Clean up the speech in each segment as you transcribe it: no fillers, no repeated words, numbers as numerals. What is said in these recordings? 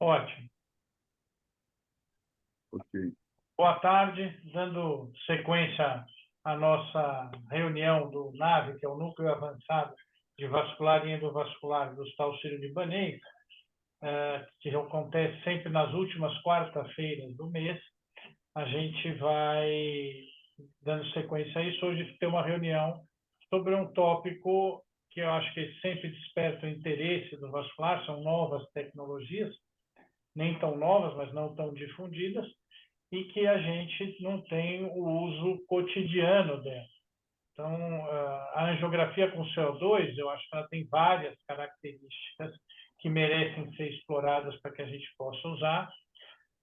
Ótimo. Ok. Boa tarde, dando sequência à nossa reunião do NAVE, que é o Núcleo Avançado de Vascular e Endovascular do Hospital Sírio-Libanês, que acontece sempre nas últimas quarta-feiras do mês. A gente vai dando sequência a isso. Hoje tem uma reunião sobre um tópico que eu acho que sempre desperta o interesse do vascular, são novas tecnologias, nem tão novas, mas não tão difundidas, e que a gente não tem o uso cotidiano dela. Então, a angiografia com CO2, eu acho que ela tem várias características que merecem ser exploradas para que a gente possa usar.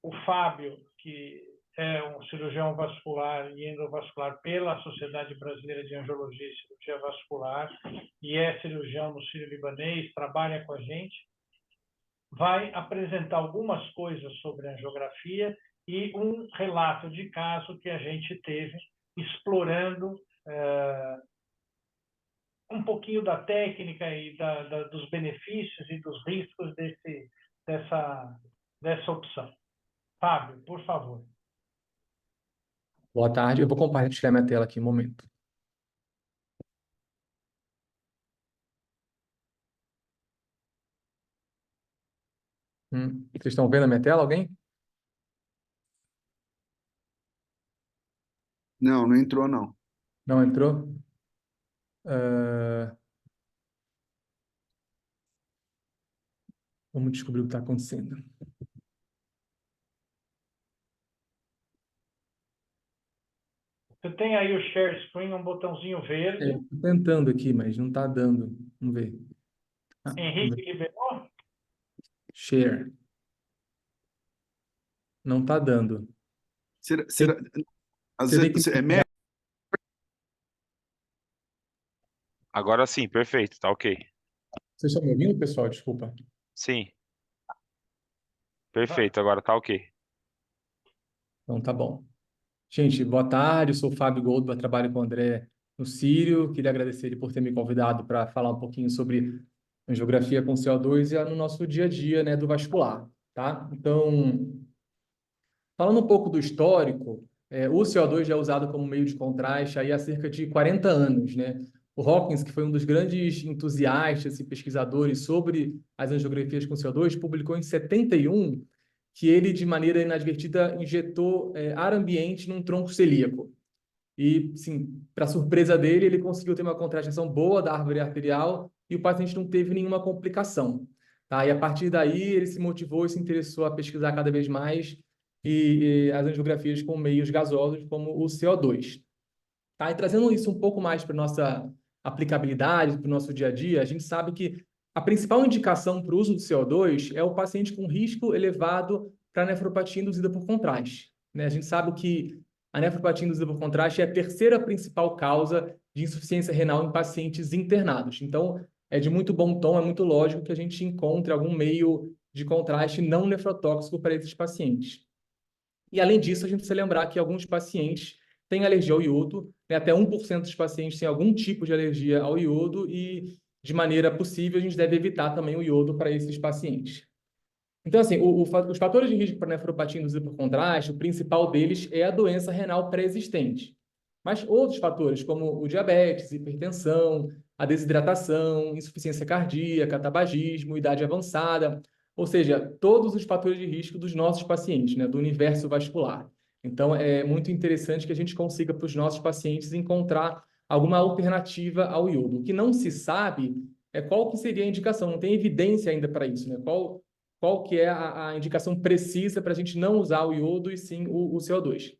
O Fábio, que é um cirurgião vascular e endovascular pela Sociedade Brasileira de Angiologia e Cirurgia Vascular, e é cirurgião no Sírio-Libanês, trabalha com a gente, vai apresentar algumas coisas sobre a angiografia e um relato de caso que a gente teve explorando um pouquinho da técnica e dos benefícios e dos riscos dessa opção. Fábio, por favor. Boa tarde, eu vou compartilhar minha tela aqui um momento. Vocês estão vendo a minha tela, alguém? Não, não entrou, não. Não entrou? Vamos descobrir o que está acontecendo. Você tem aí o share screen, um botãozinho verde. Estou tentando aqui, mas não está dando. Vamos ver. Henrique liberou? Share. Não está dando. Agora sim, perfeito, tá ok. Vocês estão me ouvindo, pessoal? Desculpa. Sim. Perfeito, agora tá ok. Então tá bom. Gente, boa tarde, eu sou o Fábio Goldberg, trabalho com o André no Sírio. Queria agradecer ele por ter me convidado para falar um pouquinho sobre angiografia com CO2 e no nosso dia a dia, né, do vascular, tá? Então, falando um pouco do histórico, o CO2 já é usado como meio de contraste aí há cerca de 40 anos, né? O Hawkins, que foi um dos grandes entusiastas e pesquisadores sobre as angiografias com CO2, publicou em 71 que ele, de maneira inadvertida, injetou ar ambiente num tronco celíaco. E, sim, para surpresa dele, ele conseguiu ter uma contratação boa da árvore arterial e o paciente não teve nenhuma complicação. Tá? E, a partir daí, ele se motivou e se interessou a pesquisar cada vez mais as angiografias com meios gasosos, como o CO2. Tá? E trazendo isso um pouco mais para a nossa aplicabilidade, para o nosso dia a dia, a gente sabe que a principal indicação para o uso do CO2 é o paciente com risco elevado para nefropatia induzida por contraste, né? A gente sabe que a nefropatia induzida por contraste é a terceira principal causa de insuficiência renal em pacientes internados. Então, é de muito bom tom, é muito lógico que a gente encontre algum meio de contraste não nefrotóxico para esses pacientes. E, além disso, a gente precisa lembrar que alguns pacientes têm alergia ao iodo, né? Até 1% dos pacientes têm algum tipo de alergia ao iodo e, de maneira possível, a gente deve evitar também o iodo para esses pacientes. Então, assim, os fatores de risco para nefropatia induzida por contraste, o principal deles é a doença renal pré-existente. Mas outros fatores, como o diabetes, hipertensão, a desidratação, insuficiência cardíaca, tabagismo, idade avançada, ou seja, todos os fatores de risco dos nossos pacientes, né, do universo vascular. Então, é muito interessante que a gente consiga, para os nossos pacientes, encontrar alguma alternativa ao iodo. O que não se sabe é qual que seria a indicação, não tem evidência ainda para isso, né? Qual que é a indicação precisa para a gente não usar o iodo e sim o CO2.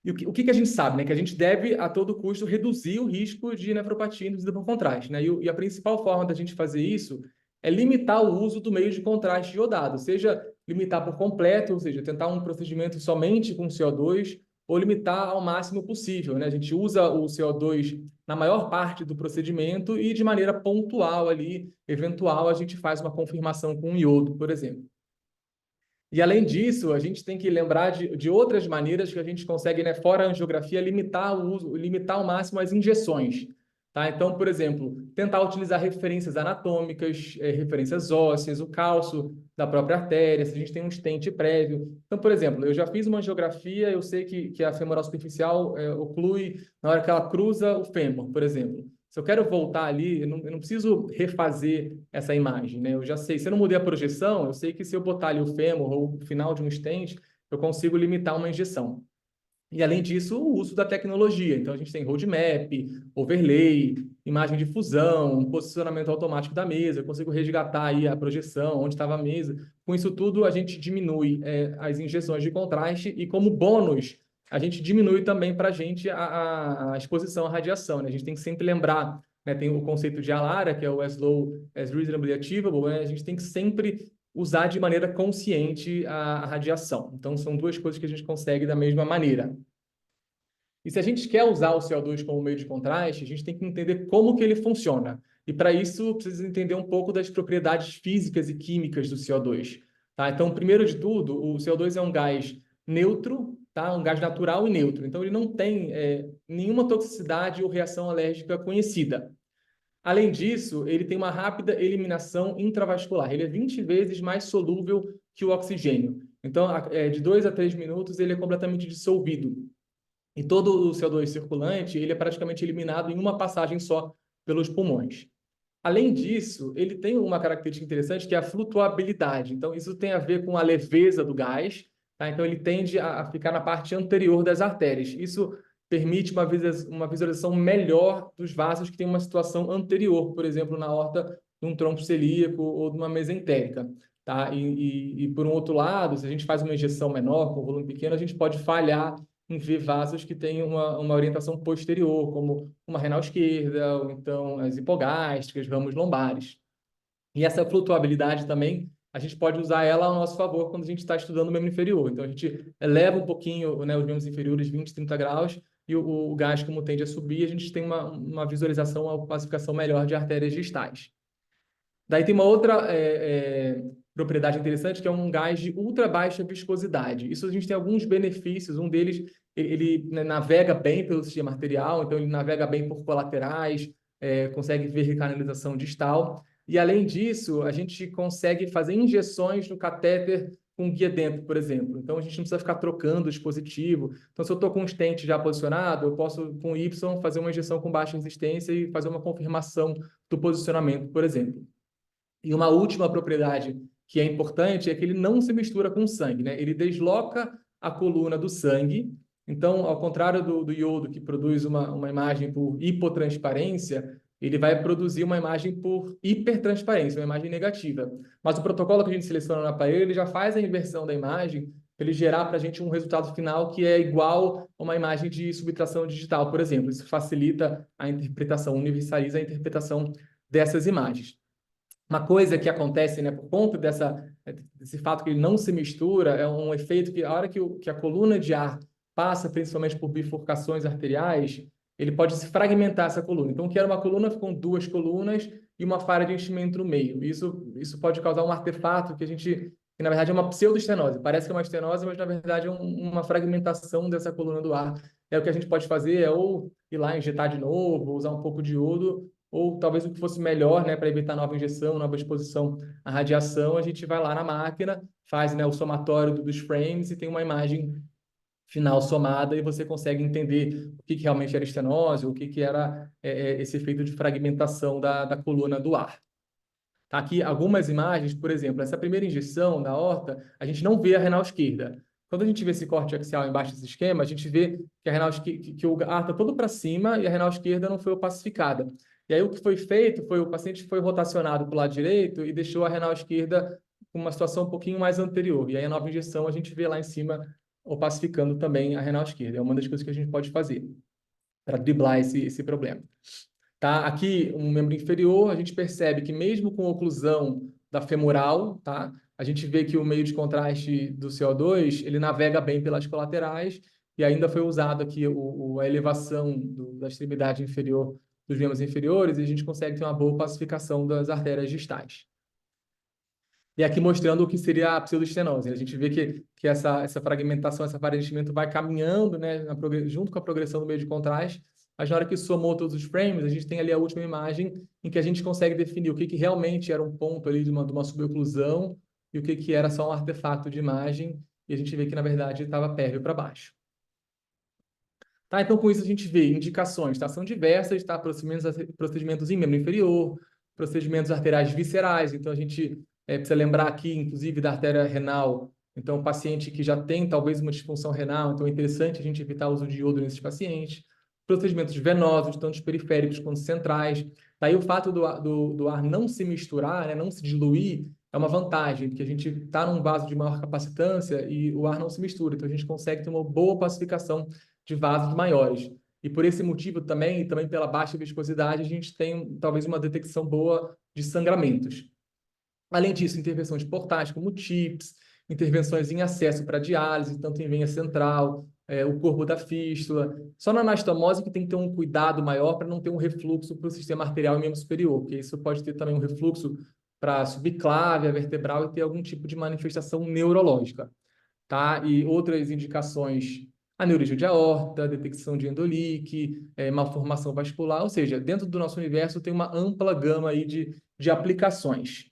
E o que a gente sabe, né? Que a gente deve, a todo custo, reduzir o risco de nefropatia induzida por contraste, né? E a principal forma da gente fazer isso é limitar o uso do meio de contraste iodado, seja limitar por completo, ou seja, tentar um procedimento somente com CO2, ou limitar ao máximo possível, né? A gente usa o CO2 na maior parte do procedimento e de maneira pontual ali, eventual, a gente faz uma confirmação com iodo, por exemplo. E, além disso, a gente tem que lembrar de outras maneiras que a gente consegue, né, fora a angiografia, limitar o uso, limitar ao máximo as injeções. Tá? Então, por exemplo, tentar utilizar referências anatômicas, referências ósseas, o cálcio da própria artéria, se a gente tem um stent prévio. Então, por exemplo, eu já fiz uma angiografia, eu sei que a femoral superficial oclui na hora que ela cruza o fêmur, por exemplo. Se eu quero voltar ali, eu não preciso refazer essa imagem, né? Eu já sei, se eu não mudei a projeção, eu sei que se eu botar ali o fêmur ou o final de um stent, eu consigo limitar uma injeção. E, além disso, o uso da tecnologia. Então, a gente tem roadmap, overlay, imagem de fusão, posicionamento automático da mesa, eu consigo resgatar aí a projeção, onde estava a mesa. Com isso tudo, a gente diminui as injeções de contraste e, como bônus, a gente diminui também para a gente a exposição à radiação, né? A gente tem que sempre lembrar, né? Tem o conceito de ALARA, que é o as low as reasonably achievable, né? A gente tem que sempre usar de maneira consciente a radiação. Então, são duas coisas que a gente consegue da mesma maneira. E se a gente quer usar o CO2 como meio de contraste, a gente tem que entender como que ele funciona. E, para isso, precisa entender um pouco das propriedades físicas e químicas do CO2. Tá? Então, primeiro de tudo, o CO2 é um gás neutro, tá? Um gás natural e neutro. Então, ele não tem nenhuma toxicidade ou reação alérgica conhecida. Além disso, ele tem uma rápida eliminação intravascular. Ele é 20 vezes mais solúvel que o oxigênio. Então, de 2 a 3 minutos, ele é completamente dissolvido. E todo o CO2 circulante, ele é praticamente eliminado em uma passagem só pelos pulmões. Além disso, ele tem uma característica interessante, que é a flutuabilidade. Então, isso tem a ver com a leveza do gás, tá? Então, ele tende a ficar na parte anterior das artérias. Isso permite uma visualização melhor dos vasos que têm uma situação anterior, por exemplo, na aorta de um trombo celíaco ou de uma mesentérica. Tá? E, por um outro lado, se a gente faz uma injeção menor, com volume pequeno, a gente pode falhar em ver vasos que têm uma orientação posterior, como uma renal esquerda, ou então as hipogástricas, ramos lombares. E essa flutuabilidade também, a gente pode usar ela ao nosso favor quando a gente está estudando o membro inferior. Então, a gente eleva um pouquinho, né, os membros inferiores 20, 30 graus, e o gás, como tende a subir, a gente tem uma visualização, uma classificação melhor de artérias distais. Daí tem uma outra propriedade interessante, que é um gás de ultra baixa viscosidade. Isso a gente tem alguns benefícios. Um deles, ele navega bem pelo sistema arterial, então ele navega bem por colaterais, consegue ver recanalização distal. E, além disso, a gente consegue fazer injeções no catéter com guia dentro, por exemplo. Então, a gente não precisa ficar trocando o dispositivo. Então, se eu estou com um stent já posicionado, eu posso, com Y, fazer uma injeção com baixa resistência e fazer uma confirmação do posicionamento, por exemplo. E uma última propriedade que é importante é que ele não se mistura com o sangue, né? Ele desloca a coluna do sangue. Então, ao contrário do iodo, que produz uma imagem por hipotransparência, ele vai produzir uma imagem por hipertransparência, uma imagem negativa. Mas o protocolo que a gente seleciona no aparelho, ele já faz a inversão da imagem para ele gerar para a gente um resultado final que é igual a uma imagem de subtração digital, por exemplo. Isso facilita a interpretação, universaliza a interpretação dessas imagens. Uma coisa que acontece, né, por conta desse fato que ele não se mistura, é um efeito que, a hora que a coluna de ar passa, principalmente por bifurcações arteriais, ele pode se fragmentar essa coluna. Então, que era uma coluna, ficam duas colunas e uma falha de enchimento no meio. Isso pode causar um artefato que na verdade é uma pseudoestenose. Parece que é uma estenose, mas na verdade é uma fragmentação dessa coluna do ar. O que a gente pode fazer é ou ir lá injetar de novo, usar um pouco de iodo, ou talvez o que fosse melhor, né, para evitar nova injeção, nova exposição à radiação, a gente vai lá na máquina, faz, né, o somatório dos frames e tem uma imagem final somada e você consegue entender o que realmente era estenose, o que era esse efeito de fragmentação da coluna do ar. Tá aqui algumas imagens, por exemplo, essa primeira injeção da aorta, a gente não vê a renal esquerda. Quando a gente vê esse corte axial embaixo desse esquema, a gente vê que o ar está todo para cima e a renal esquerda não foi opacificada. E aí o que foi feito foi o paciente foi rotacionado para o lado direito e deixou a renal esquerda com uma situação um pouquinho mais anterior. E aí a nova injeção a gente vê lá em cima opacificando também a renal esquerda. É uma das coisas que a gente pode fazer para driblar esse problema. Tá? Aqui, um membro inferior, a gente percebe que mesmo com oclusão da femoral, tá? A gente vê que o meio de contraste do CO2, ele navega bem pelas colaterais e ainda foi usado aqui a elevação da extremidade inferior dos membros inferiores e a gente consegue ter uma boa pacificação das artérias distais. E aqui mostrando o que seria a pseudoestenose. A gente vê que essa fragmentação, esse aparelhamento vai caminhando, né, junto com a progressão do meio de contraste mas na hora que somou todos os frames, a gente tem ali a última imagem em que a gente consegue definir o que realmente era um ponto ali de uma suboclusão e o que era só um artefato de imagem, e a gente vê que, na verdade, estava pérvio para baixo. Tá? Então, com isso, a gente vê indicações, tá? São diversas, tá? Procedimentos em membro inferior, procedimentos arteriais viscerais. Então, a gente precisa lembrar aqui, inclusive, da artéria renal. Então, paciente que já tem, talvez, uma disfunção renal, então é interessante a gente evitar o uso de iodo nesses pacientes. Procedimentos venosos, tanto periféricos quanto centrais. Daí, o fato do ar não se misturar, né, não se diluir, é uma vantagem, porque a gente está num vaso de maior capacitância e o ar não se mistura. Então, a gente consegue ter uma boa pacificação de vasos maiores. E por esse motivo também, e também pela baixa viscosidade, a gente tem talvez uma detecção boa de sangramentos. Além disso, intervenções portáteis como TIPS, intervenções em acesso para diálise, tanto em veia central, o corpo da fístula. Só na anastomose que tem que ter um cuidado maior para não ter um refluxo para o sistema arterial e membro superior, porque isso pode ter também um refluxo para a subclávia vertebral e ter algum tipo de manifestação neurológica. Tá? E outras indicações, aneurisma de aorta, detecção de endolique, malformação vascular, ou seja, dentro do nosso universo tem uma ampla gama aí de aplicações.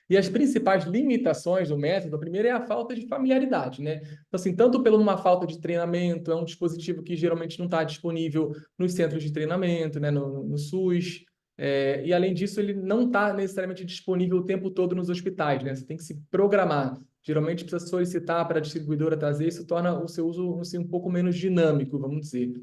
E as principais limitações do método, a primeira é a falta de familiaridade, né? Então, assim, tanto pela uma falta de treinamento, é um dispositivo que geralmente não está disponível nos centros de treinamento, né, no SUS, e além disso, ele não está necessariamente disponível o tempo todo nos hospitais, né? Você tem que se programar. Geralmente precisa solicitar para a distribuidora trazer, isso torna o seu uso assim, um pouco menos dinâmico, vamos dizer.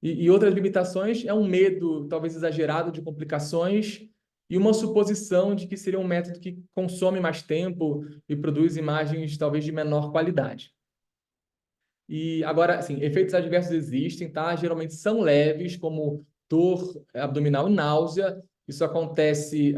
E outras limitações é um medo, talvez exagerado, de complicações e uma suposição de que seria um método que consome mais tempo e produz imagens talvez de menor qualidade. E agora, assim, efeitos adversos existem, tá? Geralmente são leves, como dor abdominal e náusea. Isso acontece,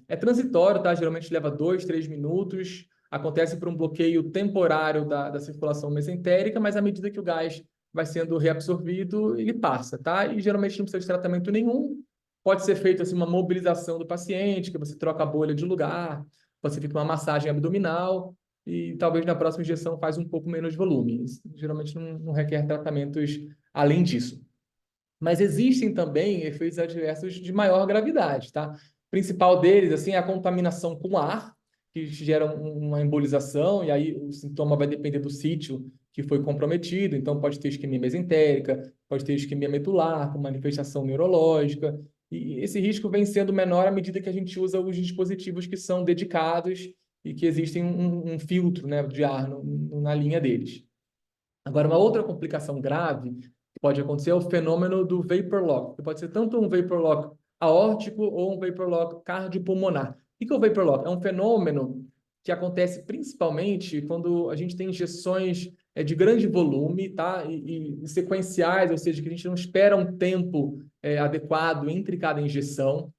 é transitório, tá? Geralmente leva 2, 3 minutos. Acontece por um bloqueio temporário da circulação mesentérica, mas à medida que o gás vai sendo reabsorvido, ele passa, tá? E geralmente não precisa de tratamento nenhum. Pode ser feito assim uma mobilização do paciente, que você troca a bolha de lugar, você fica uma massagem abdominal e talvez na próxima injeção faz um pouco menos de volume. Isso, geralmente não requer tratamentos além disso. Mas existem também efeitos adversos de maior gravidade, tá? O principal deles, assim, é a contaminação com ar, que gera uma embolização, e aí o sintoma vai depender do sítio que foi comprometido, então pode ter isquemia mesentérica, pode ter isquemia medular, com manifestação neurológica, e esse risco vem sendo menor à medida que a gente usa os dispositivos que são dedicados e que existem um filtro, né, de ar na linha deles. Agora, uma outra complicação grave que pode acontecer é o fenômeno do vapor lock, que pode ser tanto um vapor lock aórtico ou um vapor lock cardiopulmonar. O que é o vapor lock? É um fenômeno que acontece principalmente quando a gente tem injeções de grande volume, tá? E sequenciais, ou seja, que a gente não espera um tempo adequado entre cada injeção.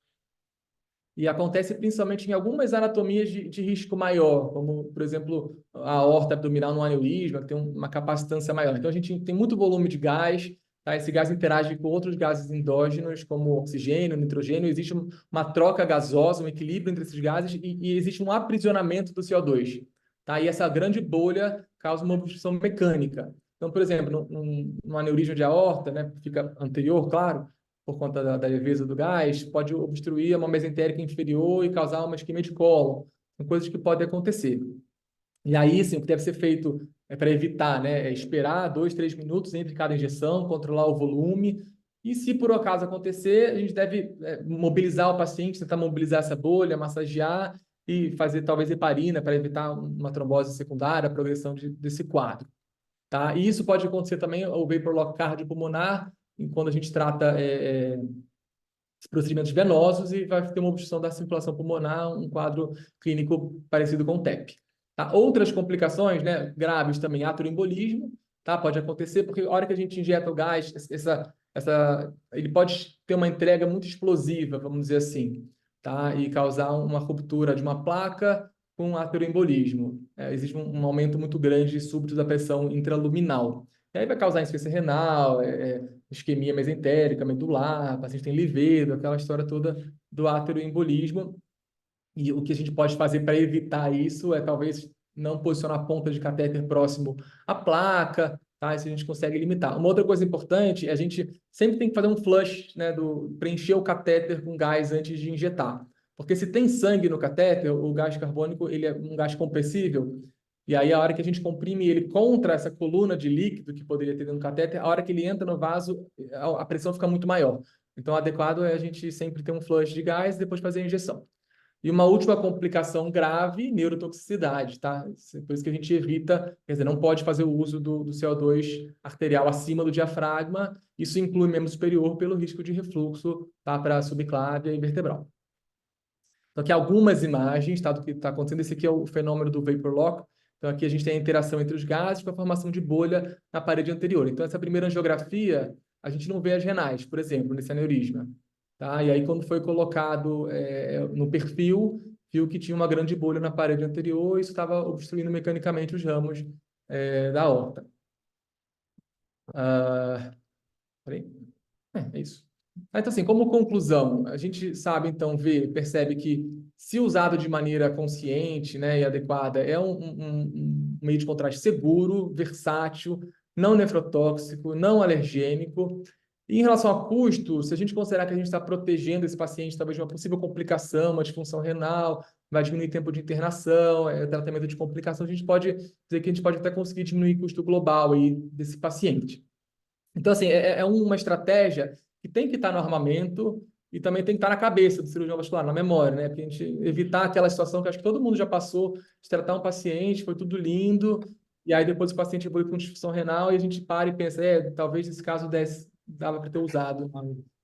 E acontece principalmente em algumas anatomias de risco maior, como, por exemplo, a aorta abdominal no aneurisma, que tem uma capacitância maior. Então, a gente tem muito volume de gás, tá? Esse gás interage com outros gases endógenos, como oxigênio, nitrogênio. Existe uma troca gasosa, um equilíbrio entre esses gases e existe um aprisionamento do CO2. Tá? E essa grande bolha causa uma obstrução mecânica. Então, por exemplo, no aneurisma de aorta, né, fica anterior, claro, por conta da leveza do gás, pode obstruir uma mesentérica inferior e causar uma isquemia de cólon. São coisas que podem acontecer. E aí, sim, o que deve ser feito para evitar, né, é esperar 2, 3 minutos entre cada injeção, controlar o volume. E se por acaso acontecer, a gente deve mobilizar o paciente, tentar mobilizar essa bolha, massagear e fazer talvez heparina para evitar uma trombose secundária, a progressão desse quadro. Tá? E isso pode acontecer também, o vapor lock cardiopulmonar, quando a gente trata procedimentos venosos e vai ter uma obstrução da circulação pulmonar, um quadro clínico parecido com o TEP. Tá? Outras complicações, né, graves também, atroembolismo, tá? Pode acontecer porque a hora que a gente injeta o gás, ele pode ter uma entrega muito explosiva, vamos dizer assim, tá? E causar uma ruptura de uma placa com atroembolismo. Existe um aumento muito grande súbito da pressão intraluminal. E aí vai causar insuficiência renal, isquemia mesentérica, medular, paciente tem livedo, aquela história toda do ateroembolismo. E o que a gente pode fazer para evitar isso é talvez não posicionar a ponta de catéter próximo à placa, tá? Isso a gente consegue limitar. Uma outra coisa importante é a gente sempre tem que fazer um flush, né, preencher o catéter com gás antes de injetar. Porque se tem sangue no catéter, o gás carbônico ele é um gás compressível, e aí a hora que a gente comprime ele contra essa coluna de líquido que poderia ter dentro do catéter, a hora que ele entra no vaso, a pressão fica muito maior. Então, o adequado é a gente sempre ter um flush de gás e depois fazer a injeção. E uma última complicação grave, neurotoxicidade, tá? Por isso que a gente evita, quer dizer, não pode fazer o uso do CO2 arterial acima do diafragma. Isso inclui membro superior pelo risco de refluxo, tá? Para subclávia e vertebral. Então, aqui algumas imagens, tá? Do que está acontecendo. Esse aqui é o fenômeno do vapor lock. Então, aqui a gente tem a interação entre os gases com a formação de bolha na parede anterior. Então, essa primeira angiografia, a gente não vê as renais, por exemplo, nesse aneurisma. Tá? E aí, quando foi colocado no perfil, viu que tinha uma grande bolha na parede anterior e isso estava obstruindo mecanicamente os ramos da aorta. Peraí. É isso. Então, assim, como conclusão, a gente sabe, então, percebe que se usado de maneira consciente, né, e adequada, é um meio de contraste seguro, versátil, não nefrotóxico, não alergênico. E em relação a custo, se a gente considerar que a gente está protegendo esse paciente talvez de uma possível complicação, uma disfunção renal, vai diminuir tempo de internação, tratamento de complicação, a gente pode dizer que a gente pode até conseguir diminuir o custo global aí desse paciente. Então, assim, é uma estratégia que tem que estar no armamento e também tem que estar na cabeça do cirurgião vascular, na memória, né? Para a gente evitar aquela situação que acho que todo mundo já passou, de tratar um paciente, foi tudo lindo, e aí depois o paciente evolui com disfunção renal e a gente para e pensa, talvez nesse caso dava para ter usado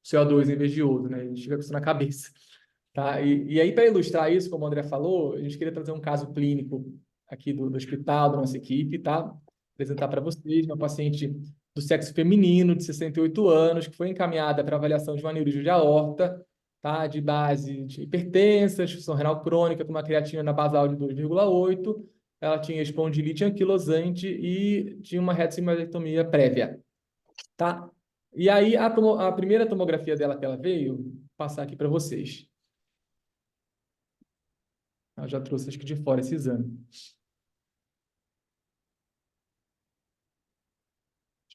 CO2 em vez de iodo, né? A gente fica com isso na cabeça. Tá? E aí, para ilustrar isso, como o André falou, a gente queria trazer um caso clínico aqui do hospital, da nossa equipe, tá? Apresentar para vocês uma paciente do sexo feminino, de 68 anos, que foi encaminhada para avaliação de um aneurisma de aorta, tá? De base de hipertensa, disfunção renal crônica, com uma creatina na basal de 2,8. Ela tinha espondilite anquilosante e tinha uma retocelectomia prévia, tá? E aí, a primeira tomografia dela que ela veio, vou passar aqui para vocês. Ela já trouxe, acho que de fora, esse exame.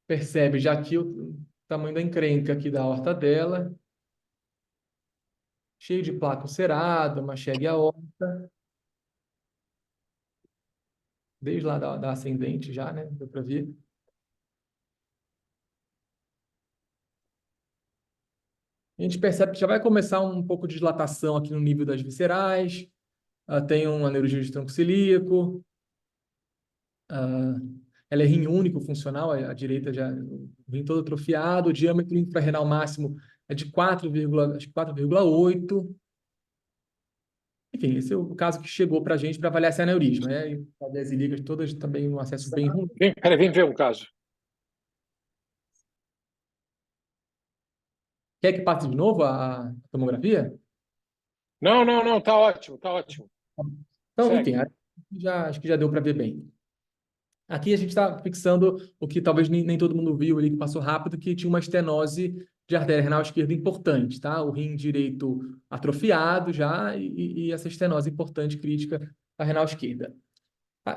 Percebe já aqui o tamanho da encrenca aqui da aorta dela. Cheio de placa ulcerada, uma chegue aorta. Desde lá da ascendente já, né? Deu para ver. A gente percebe que já vai começar um pouco de dilatação aqui no nível das viscerais. Tem um aneurisma de tronco celíaco. Ela é rim único funcional, a direita já rim todo atrofiado. O diâmetro infrarrenal máximo é de 4,8. Enfim, esse é o caso que chegou para a gente para avaliar esse aneurisma, né? E as ligas todas também um acesso bem ruim. Vem ver um caso. Quer que passe de novo a tomografia? Não, tá ótimo, tá ótimo. Então, Segue. enfim, acho que já deu para ver bem. Aqui a gente está fixando o que talvez nem todo mundo viu ali, que passou rápido, que tinha uma estenose de artéria renal esquerda importante, tá? O rim direito atrofiado já e essa estenose importante, crítica da renal esquerda.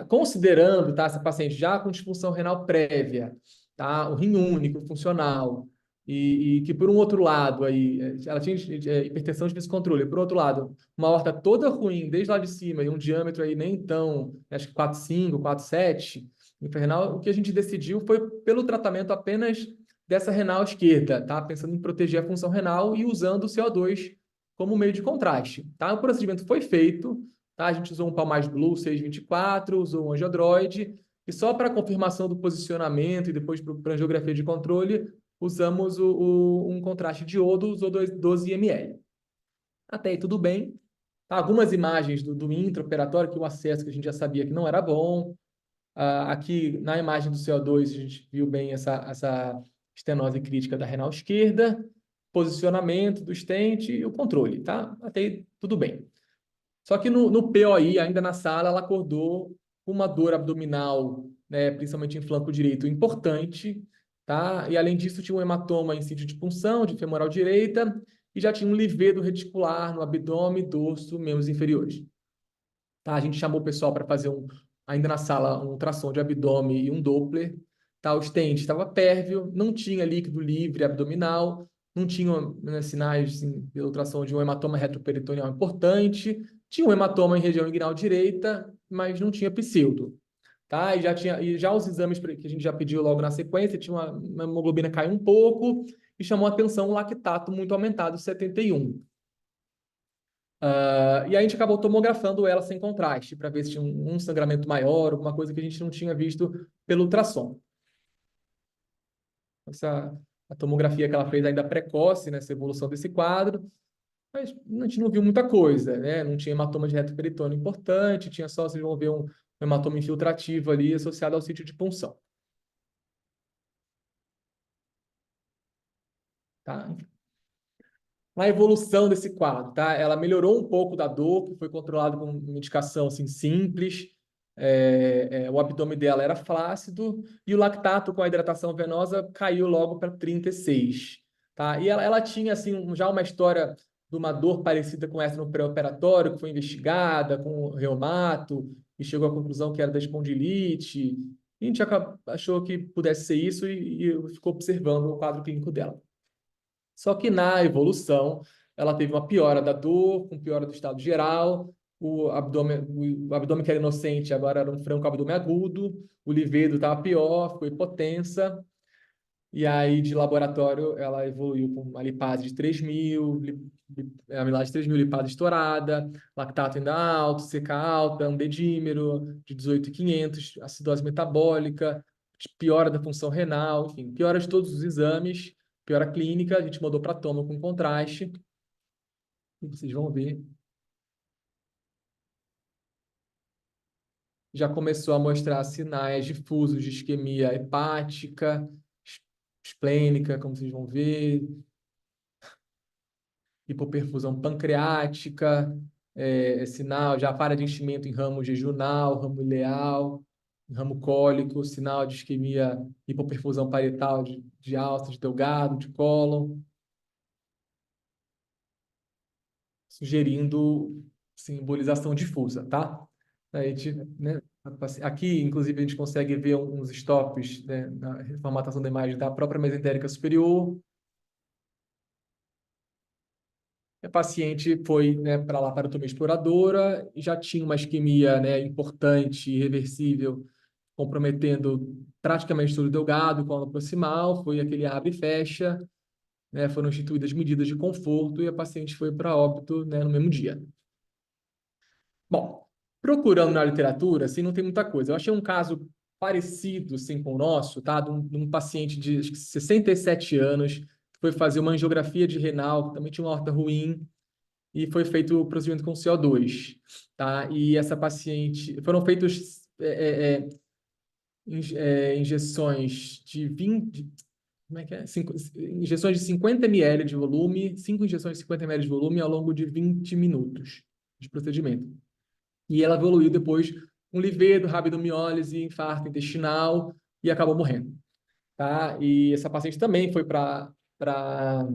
Considerando, tá, essa paciente já com disfunção renal prévia, tá? O rim único, funcional, e que por um outro lado aí, ela tinha hipertensão de descontrole, por outro lado, uma aorta toda ruim desde lá de cima e um diâmetro aí nem tão, acho que 4,5, 4,7, infrarrenal, o que a gente decidiu foi pelo tratamento apenas dessa renal esquerda, tá? Pensando em proteger a função renal e usando o CO2 como meio de contraste, tá? O procedimento foi feito, tá? A gente usou um Palmage Blue 624, usou um Angiodroid, e só para confirmação do posicionamento e depois para angiografia de controle, usamos um contraste de iodo, usou 12 ml. Até aí tudo bem. Tá? Algumas imagens do intraoperatório, que o acesso que a gente já sabia que não era bom. Aqui na imagem do CO2 a gente viu bem essa estenose crítica da renal esquerda, posicionamento do stent e o controle, tá? Até aí tudo bem. Só que no POI, ainda na sala, ela acordou com uma dor abdominal, né, principalmente em flanco direito, importante, tá? E além disso tinha um hematoma em sítio de punção, de femoral direita, e já tinha um livedo reticular no abdômen, dorso, membros inferiores. Tá? A gente chamou o pessoal para fazer ainda na sala, um ultrassom de abdômen e um Doppler. tá? O stent estava pérvio, não tinha líquido livre abdominal, não tinha, né, sinais assim, de ultrassom de um hematoma retroperitoneal importante, tinha um hematoma em região inguinal direita, mas não tinha pseudo. Tá? E já os exames que a gente já pediu logo na sequência, tinha uma hemoglobina caiu um pouco e chamou a atenção um lactato muito aumentado, 71. E aí a gente acabou tomografando ela sem contraste, para ver se tinha um sangramento maior, alguma coisa que a gente não tinha visto pelo ultrassom. A tomografia que ela fez ainda precoce nessa evolução desse quadro, mas a gente não viu muita coisa, né? Não tinha hematoma de reto peritônio importante, tinha só, vocês vão ver um hematoma infiltrativo ali associado ao sítio de punção. Tá? Na evolução desse quadro, tá? Ela melhorou um pouco da dor, que foi controlado com medicação assim, simples. O abdômen dela era flácido e o lactato com a hidratação venosa caiu logo para 36, tá? E ela tinha assim já uma história de uma dor parecida com essa no pré-operatório, que foi investigada com reumato e chegou à conclusão que era da espondilite. E a gente achou que pudesse ser isso e ficou observando o quadro clínico dela. Só que na evolução, ela teve uma piora da dor, com piora do estado geral, o abdômen que era inocente agora era um franco abdômen agudo, o livedo estava pior, ficou hipotensa, e aí de laboratório ela evoluiu com uma lipase de 3.000, amilase de 3.000, lipase estourada, lactato ainda alto, CK alta, um dedímero de 18.500, acidose metabólica, piora da função renal, enfim, piora de todos os exames, piora clínica, a gente mandou para tomo com contraste, e vocês vão ver. Já começou a mostrar sinais difusos de isquemia hepática, esplênica, como vocês vão ver, hipoperfusão pancreática, sinal já para de enchimento em ramo jejunal, ramo ileal, ramo cólico, sinal de isquemia, hipoperfusão parietal de alça, de delgado, de cólon, sugerindo simbolização difusa, tá? A gente, né, aqui, inclusive, a gente consegue ver uns stops, né, na reformatação da imagem da própria mesentérica superior. A paciente foi, né, para lá para a tomia exploradora e já tinha uma isquemia, né, importante, irreversível, comprometendo praticamente todo o delgado, colo proximal, foi aquele abre e fecha, né, foram instituídas medidas de conforto e a paciente foi para óbito, né, no mesmo dia. Bom, procurando na literatura, assim, não tem muita coisa. Eu achei um caso parecido, assim, com o nosso, tá? De um paciente de acho que 67 anos, que foi fazer uma angiografia de renal, que também tinha uma aorta ruim, e foi feito o procedimento com CO2, tá? E essa paciente... Foram feitos injeções de 20... Como é que é? Injeções de 50 ml de volume, 5 injeções de 50 ml de volume ao longo de 20 minutos de procedimento. E ela evoluiu depois com livedo, rabdomiólise, infarto intestinal e acabou morrendo, tá? E essa paciente também foi para uma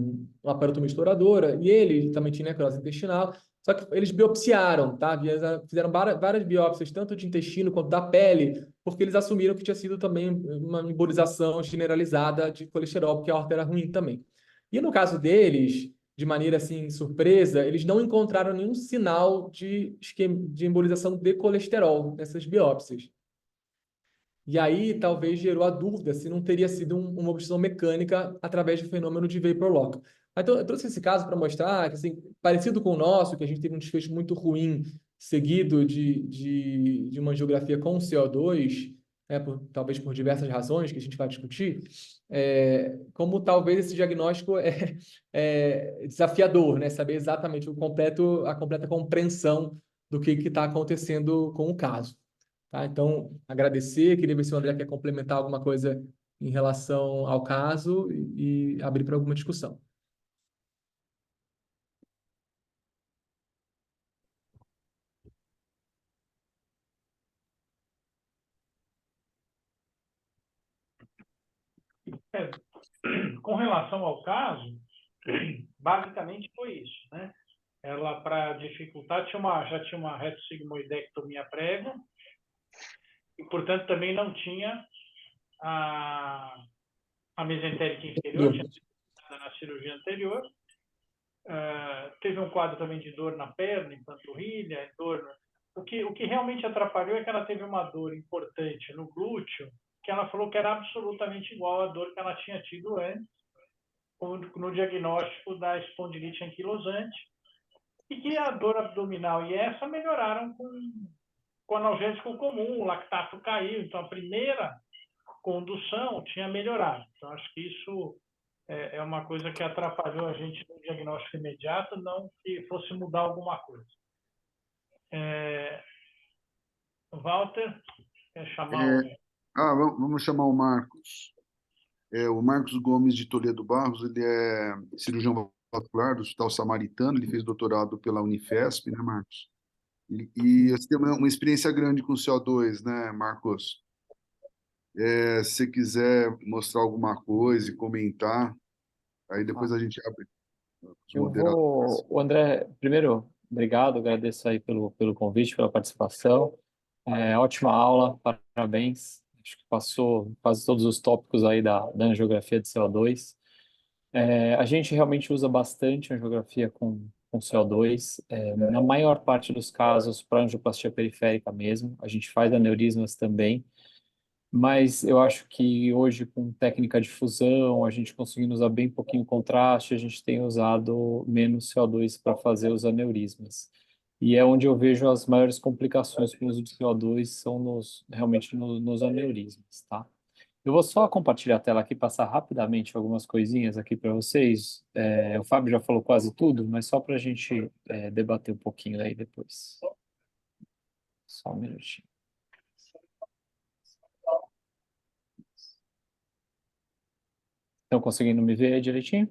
laparotomia exploradora e ele também tinha necrose intestinal, só que eles biopsiaram, tá? Fizeram várias biópsias, tanto de intestino quanto da pele, porque eles assumiram que tinha sido também uma embolização generalizada de colesterol, porque a aorta era ruim também. E no caso deles, de maneira assim, surpresa, eles não encontraram nenhum sinal de embolização de colesterol nessas biópsias. E aí, talvez gerou a dúvida se não teria sido uma obstrução mecânica através do fenômeno de vapor lock. Então, eu trouxe esse caso para mostrar que, assim, parecido com o nosso, que a gente teve um desfecho muito ruim, seguido de uma angiografia com CO2, talvez por diversas razões que a gente vai discutir, como talvez esse diagnóstico é desafiador, né? Saber exatamente a completa compreensão do que está acontecendo com o caso. Tá? Então, agradecer, queria ver se o André quer complementar alguma coisa em relação ao caso e abrir para alguma discussão. Com relação ao caso, basicamente foi isso, né? Ela, para dificultar, já tinha uma retossigmoidectomia prévia e, portanto, também não tinha a mesentérica inferior, tinha sido na cirurgia anterior. Teve um quadro também de dor na perna, em panturrilha, dor. O que realmente atrapalhou é que ela teve uma dor importante no glúteo, que ela falou que era absolutamente igual à dor que ela tinha tido antes, no diagnóstico da espondilite anquilosante, e que a dor abdominal e essa melhoraram com analgésico comum, o lactato caiu, então a primeira condução tinha melhorado. Então, acho que isso é uma coisa que atrapalhou a gente no diagnóstico imediato, não que fosse mudar alguma coisa. Walter, quer chamar o... Vamos chamar o Marcos. O Marcos Gomes de Toledo Barros, ele é cirurgião vascular do Hospital Samaritano, ele fez doutorado pela Unifesp, né, Marcos? E você tem uma experiência grande com CO2, né, Marcos? Se você quiser mostrar alguma coisa e comentar, aí depois a gente abre os moderadores. O André, primeiro, obrigado, agradeço aí pelo convite, pela participação. Ótima aula, parabéns. Acho que passou quase todos os tópicos aí da angiografia de CO2. A gente realmente usa bastante angiografia com CO2, na maior parte dos casos para angioplastia periférica mesmo. A gente faz aneurismas também, mas eu acho que hoje com técnica de fusão, a gente conseguindo usar bem pouquinho contraste, a gente tem usado menos CO2 para fazer os aneurismas. E é onde eu vejo as maiores complicações com o uso de CO2 são realmente nos aneurismas, tá? Eu vou só compartilhar a tela aqui, passar rapidamente algumas coisinhas aqui para vocês. O Fábio já falou quase tudo, mas só para a gente debater um pouquinho aí depois. Só um minutinho. Estão conseguindo me ver aí direitinho?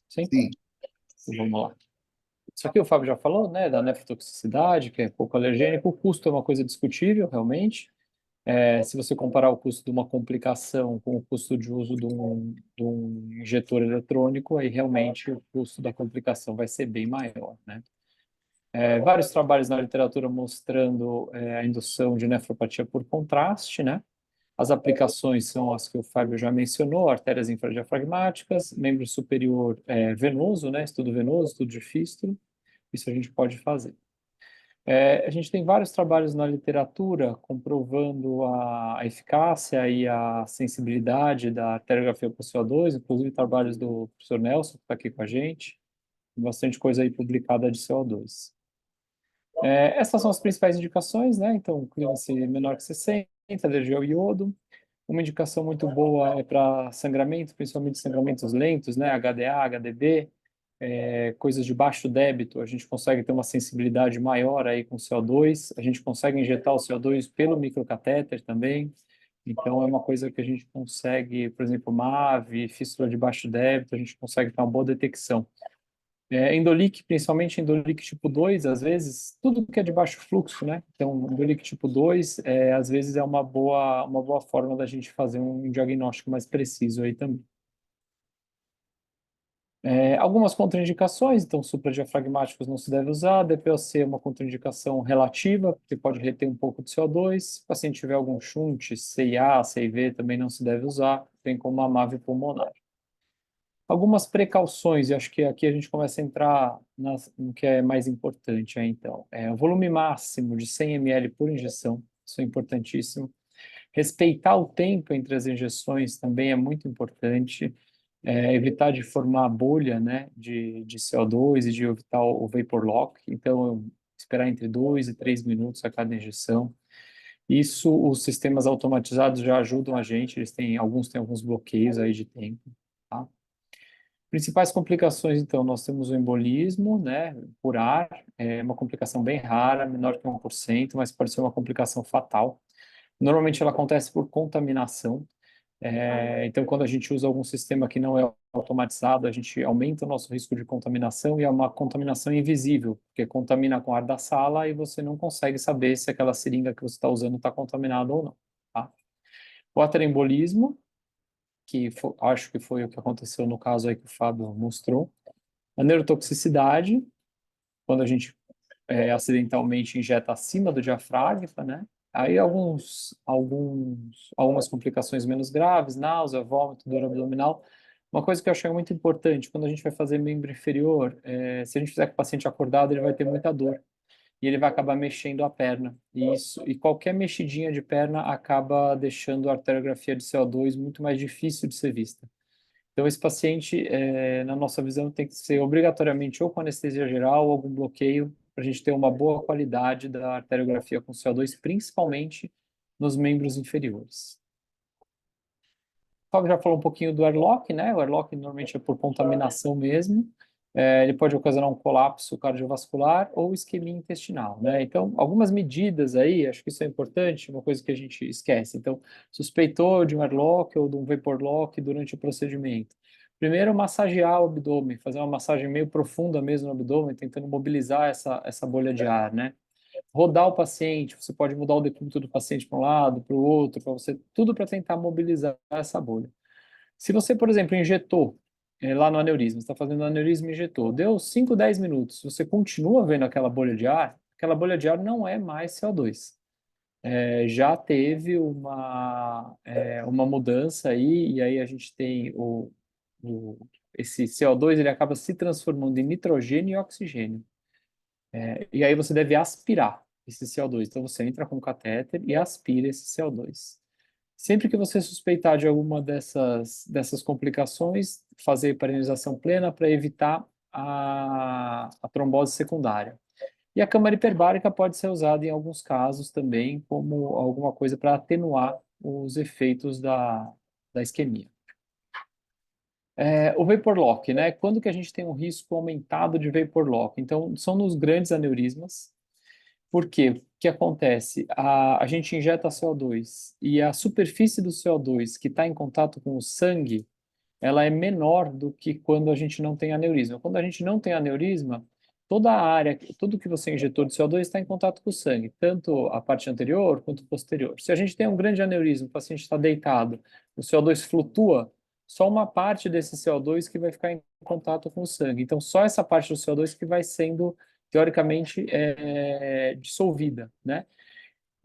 Sim? Sim. Então, vamos lá. Isso aqui o Fábio já falou, né, da nefrotoxicidade, que é pouco alergênico. O custo é uma coisa discutível, realmente. Se você comparar o custo de uma complicação com o custo de uso de um injetor eletrônico, aí realmente o custo da complicação vai ser bem maior, né? Vários trabalhos na literatura mostrando a indução de nefropatia por contraste, né? As aplicações são as que o Fábio já mencionou, artérias infradiafragmáticas, membro superior venoso, né? Estudo venoso, estudo de fístula, isso a gente pode fazer. A gente tem vários trabalhos na literatura comprovando a eficácia e a sensibilidade da arteriografia por CO2, inclusive trabalhos do professor Nelson, que está aqui com a gente, tem bastante coisa aí publicada de CO2. Essas são as principais indicações, né? Então, clearance menor que 60, alergia ao iodo. Uma indicação muito boa é para sangramento, principalmente sangramentos lentos, né? HDA, HDB, coisas de baixo débito, a gente consegue ter uma sensibilidade maior aí com o CO2, a gente consegue injetar o CO2 pelo microcatéter também, então é uma coisa que a gente consegue, por exemplo, MAV, fístula de baixo débito, a gente consegue ter uma boa detecção. Endolic, principalmente Endolic tipo 2, às vezes, tudo que é de baixo fluxo, né? Então, Endolic tipo 2, às vezes é uma boa forma da gente fazer um diagnóstico mais preciso aí também. Algumas contraindicações, então, supradiafragmáticos não se deve usar, DPOC é uma contraindicação relativa, porque pode reter um pouco de CO2, se o paciente tiver algum shunt, CIA, CIV, também não se deve usar, tem como a MAV pulmonar. Algumas precauções, e acho que aqui a gente começa a entrar no que é mais importante, então. O volume máximo de 100 ml por injeção, isso é importantíssimo. Respeitar o tempo entre as injeções também é muito importante. Evitar de formar bolha, né, de CO2 e de evitar o vapor lock. Então, esperar entre 2 e 3 minutos a cada injeção. Isso, os sistemas automatizados já ajudam a gente, alguns têm alguns bloqueios aí de tempo, tá? Principais complicações, então, nós temos o embolismo, né, por ar, é uma complicação bem rara, menor que 1%, mas pode ser uma complicação fatal. Normalmente ela acontece por contaminação. Então, quando a gente usa algum sistema que não é automatizado, a gente aumenta o nosso risco de contaminação e é uma contaminação invisível, porque contamina com o ar da sala e você não consegue saber se aquela seringa que você está usando está contaminada ou não, tá? O aterembolismo, que acho que foi o que aconteceu no caso aí que o Fábio mostrou. A neurotoxicidade, quando a gente acidentalmente injeta acima do diafragma, né? Aí algumas complicações menos graves, náusea, vômito, dor abdominal. Uma coisa que eu achei muito importante, quando a gente vai fazer membro inferior, se a gente fizer com o paciente acordado, ele vai ter muita dor e ele vai acabar mexendo a perna. E qualquer mexidinha de perna acaba deixando a arteriografia de CO2 muito mais difícil de ser vista. Então, esse paciente, na nossa visão, tem que ser obrigatoriamente ou com anestesia geral ou algum bloqueio para a gente ter uma boa qualidade da arteriografia com CO2, principalmente nos membros inferiores. O Fábio já falou um pouquinho do airlock, né? O airlock normalmente é por contaminação mesmo. Ele pode ocasionar um colapso cardiovascular ou isquemia intestinal, né? Então, algumas medidas aí, acho que isso é importante, uma coisa que a gente esquece. Então, suspeitou de um airlock ou de um vapor lock durante o procedimento. Primeiro, massagear o abdômen, fazer uma massagem meio profunda mesmo no abdômen, tentando mobilizar essa bolha de ar, né? Rodar o paciente, você pode mudar o decúbito do paciente para um lado, para o outro, para você, tudo para tentar mobilizar essa bolha. Se você, por exemplo, injetou lá no aneurisma, está fazendo aneurisma e injetou, deu 5, 10 minutos, você continua vendo aquela bolha de ar não é mais CO2. Já teve uma mudança aí, e aí a gente tem esse CO2, ele acaba se transformando em nitrogênio e oxigênio. E aí você deve aspirar esse CO2. Então você entra com o catéter e aspira esse CO2. Sempre que você suspeitar de alguma dessas complicações, fazer hiperenização plena para evitar a trombose secundária. E a câmara hiperbárica pode ser usada em alguns casos também como alguma coisa para atenuar os efeitos da isquemia. O vapor lock, né? Quando que a gente tem um risco aumentado de vapor lock? Então, são nos grandes aneurismas. Por quê? O que acontece? A gente injeta CO2 e a superfície do CO2 que está em contato com o sangue, ela é menor do que quando a gente não tem aneurisma. Quando a gente não tem aneurisma, toda a área, tudo que você injetou de CO2 está em contato com o sangue, tanto a parte anterior quanto posterior. Se a gente tem um grande aneurisma, o paciente está deitado, o CO2 flutua, só uma parte desse CO2 que vai ficar em contato com o sangue. Então, só essa parte do CO2 que vai sendo, teoricamente, dissolvida, né?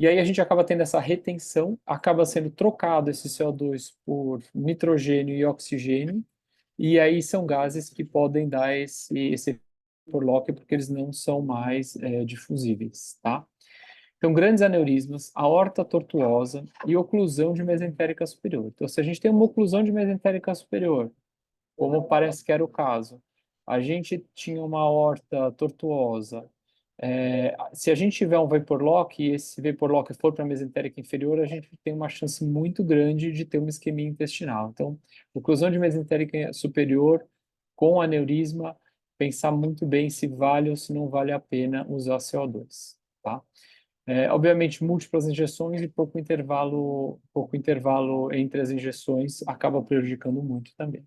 E aí a gente acaba tendo essa retenção, acaba sendo trocado esse CO2 por nitrogênio e oxigênio, e aí são gases que podem dar esse vapor lock porque eles não são mais difusíveis, tá? Então, grandes aneurismas, aorta tortuosa e oclusão de mesentérica superior. Então, se a gente tem uma oclusão de mesentérica superior, como parece que era o caso, a gente tinha uma aorta tortuosa, se a gente tiver um vapor lock e esse vapor lock for para a mesentérica inferior, a gente tem uma chance muito grande de ter uma isquemia intestinal. Então, oclusão de mesentérica superior com aneurisma, pensar muito bem se vale ou se não vale a pena usar CO2, tá? Obviamente, múltiplas injeções e pouco intervalo entre as injeções acaba prejudicando muito também.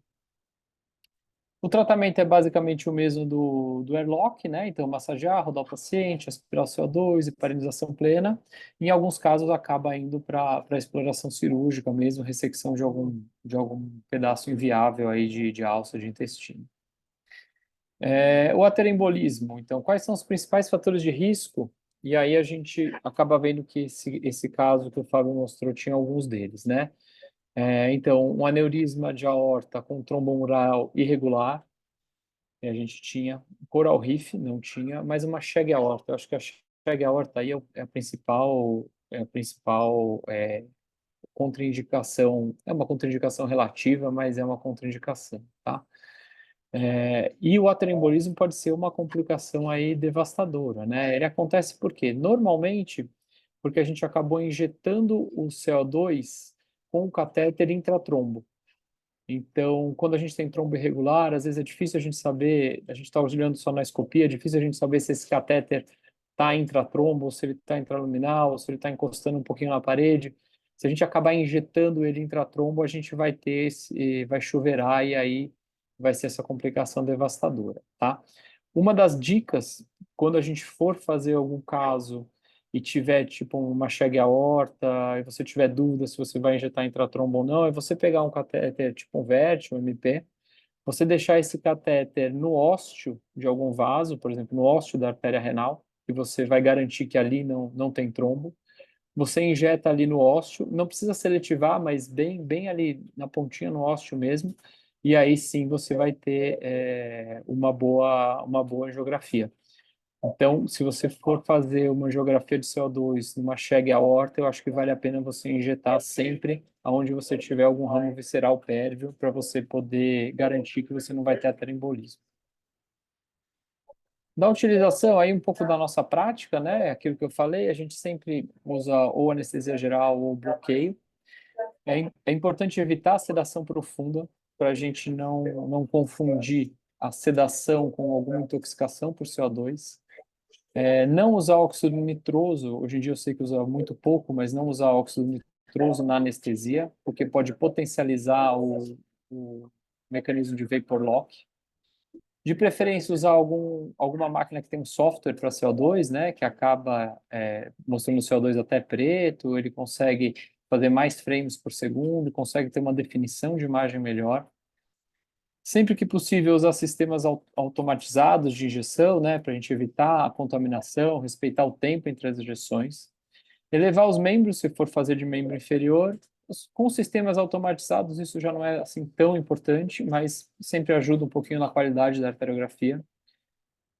O tratamento é basicamente o mesmo do airlock, né? Então, massagear, rodar o paciente, aspirar o CO2, hiperenização plena. Em alguns casos, acaba indo para exploração cirúrgica mesmo, ressecção de algum pedaço inviável aí de alça de intestino. O aterembolismo. Então, quais são os principais fatores de risco? E aí a gente acaba vendo que esse caso que o Fábio mostrou tinha alguns deles, né? Então, um aneurisma de aorta com trombomural irregular, a gente tinha. Coral Reef não tinha, mas uma Shag aorta. Eu acho que a Shag aorta aí é a principal contraindicação. É uma contraindicação relativa, mas é uma contraindicação, tá? E o aterembolismo pode ser uma complicação aí devastadora, né? Ele acontece por quê? Normalmente, porque a gente acabou injetando o CO2 com o catéter intratrombo. Então, quando a gente tem trombo irregular, às vezes é difícil a gente saber, a gente está olhando só na escopia, é difícil a gente saber se esse catéter está intratrombo, ou se ele está intraluminal, ou se ele está encostando um pouquinho na parede. Se a gente acabar injetando ele intratrombo, a gente vai vai chuveirar e aí vai ser essa complicação devastadora, tá? Uma das dicas, quando a gente for fazer algum caso e tiver tipo uma Shag aorta, e você tiver dúvida se você vai injetar intratrombo ou não, é você pegar um catéter tipo um VERT, um MP, você deixar esse catéter no ósteo de algum vaso, por exemplo, no ósteo da artéria renal, e você vai garantir que ali não tem trombo. você injeta ali no ósseo, não precisa seletivar, mas bem ali na pontinha no ósseo mesmo, e aí sim você vai ter uma boa angiografia. Então, se você for fazer uma angiografia de CO2 numa chegue aorta, eu acho que vale a pena você injetar sempre aonde você tiver algum ramo visceral pérvio, para você poder garantir que você não vai ter arterioembolismo. Da utilização, aí um pouco da nossa prática, né? Aquilo que eu falei, a gente sempre usa ou anestesia geral ou bloqueio. É importante evitar a sedação profunda para a gente não confundir a sedação com alguma intoxicação por CO2. Não usar óxido nitroso, hoje em dia eu sei que usa muito pouco, mas não usar óxido nitroso na anestesia, porque pode potencializar o mecanismo de vapor lock. De preferência, usar alguma máquina que tem um software para CO2, né, que acaba mostrando o CO2 até preto, ele consegue fazer mais frames por segundo, consegue ter uma definição de imagem melhor. Sempre que possível, usar sistemas automatizados de injeção, né, para a gente evitar a contaminação, respeitar o tempo entre as injeções. Elevar os membros, se for fazer de membro inferior. Com sistemas automatizados, isso já não é assim tão importante, mas sempre ajuda um pouquinho na qualidade da arteriografia.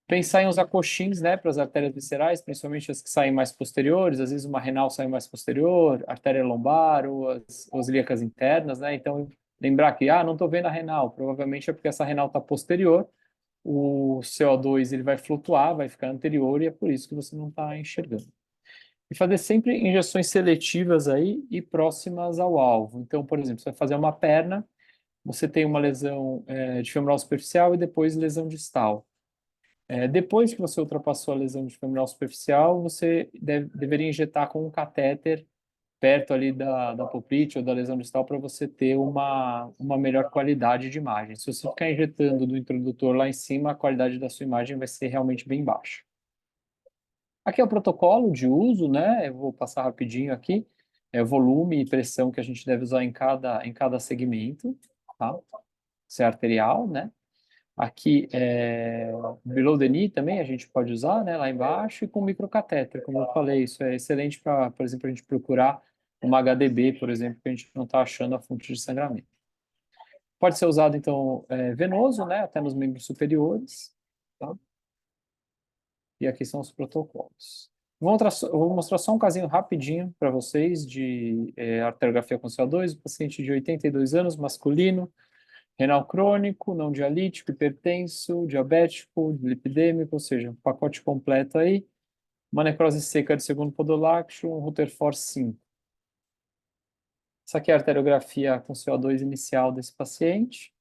Pensar em usar coxins, né, para as artérias viscerais, principalmente as que saem mais posteriores, às vezes uma renal sai mais posterior, artéria lombar ou as ilíacas internas, né, então lembrar que, não estou vendo a renal, provavelmente é porque essa renal está posterior, o CO2 ele vai flutuar, vai ficar anterior e é por isso que você não está enxergando. E fazer sempre injeções seletivas aí e próximas ao alvo. Então, por exemplo, você vai fazer uma perna, você tem uma lesão de femoral superficial e depois lesão distal. Depois que você ultrapassou a lesão de femoral superficial, você deveria injetar com um catéter perto ali da poplite ou da lesão distal para você ter uma melhor qualidade de imagem. Se você ficar injetando do introdutor lá em cima, a qualidade da sua imagem vai ser realmente bem baixa. Aqui é o protocolo de uso, né? Eu vou passar rapidinho aqui. Volume e pressão que a gente deve usar em cada segmento, tá? Se é arterial, né? Aqui below the knee também a gente pode usar, né? Lá embaixo e com microcatéter, como eu falei. Isso é excelente para, por exemplo, a gente procurar uma HDB, por exemplo, que a gente não está achando a fonte de sangramento. Pode ser usado, então, venoso, né? Até nos membros superiores, tá? E aqui são os protocolos. Vou mostrar só um casinho rapidinho para vocês de arteriografia com CO2, paciente de 82 anos, masculino, renal crônico, não dialítico, hipertenso, diabético, lipidêmico, ou seja, um pacote completo aí, uma necrose seca de segundo podolácteo, um Rutherford 5. Essa aqui é a arteriografia com CO2 inicial desse paciente.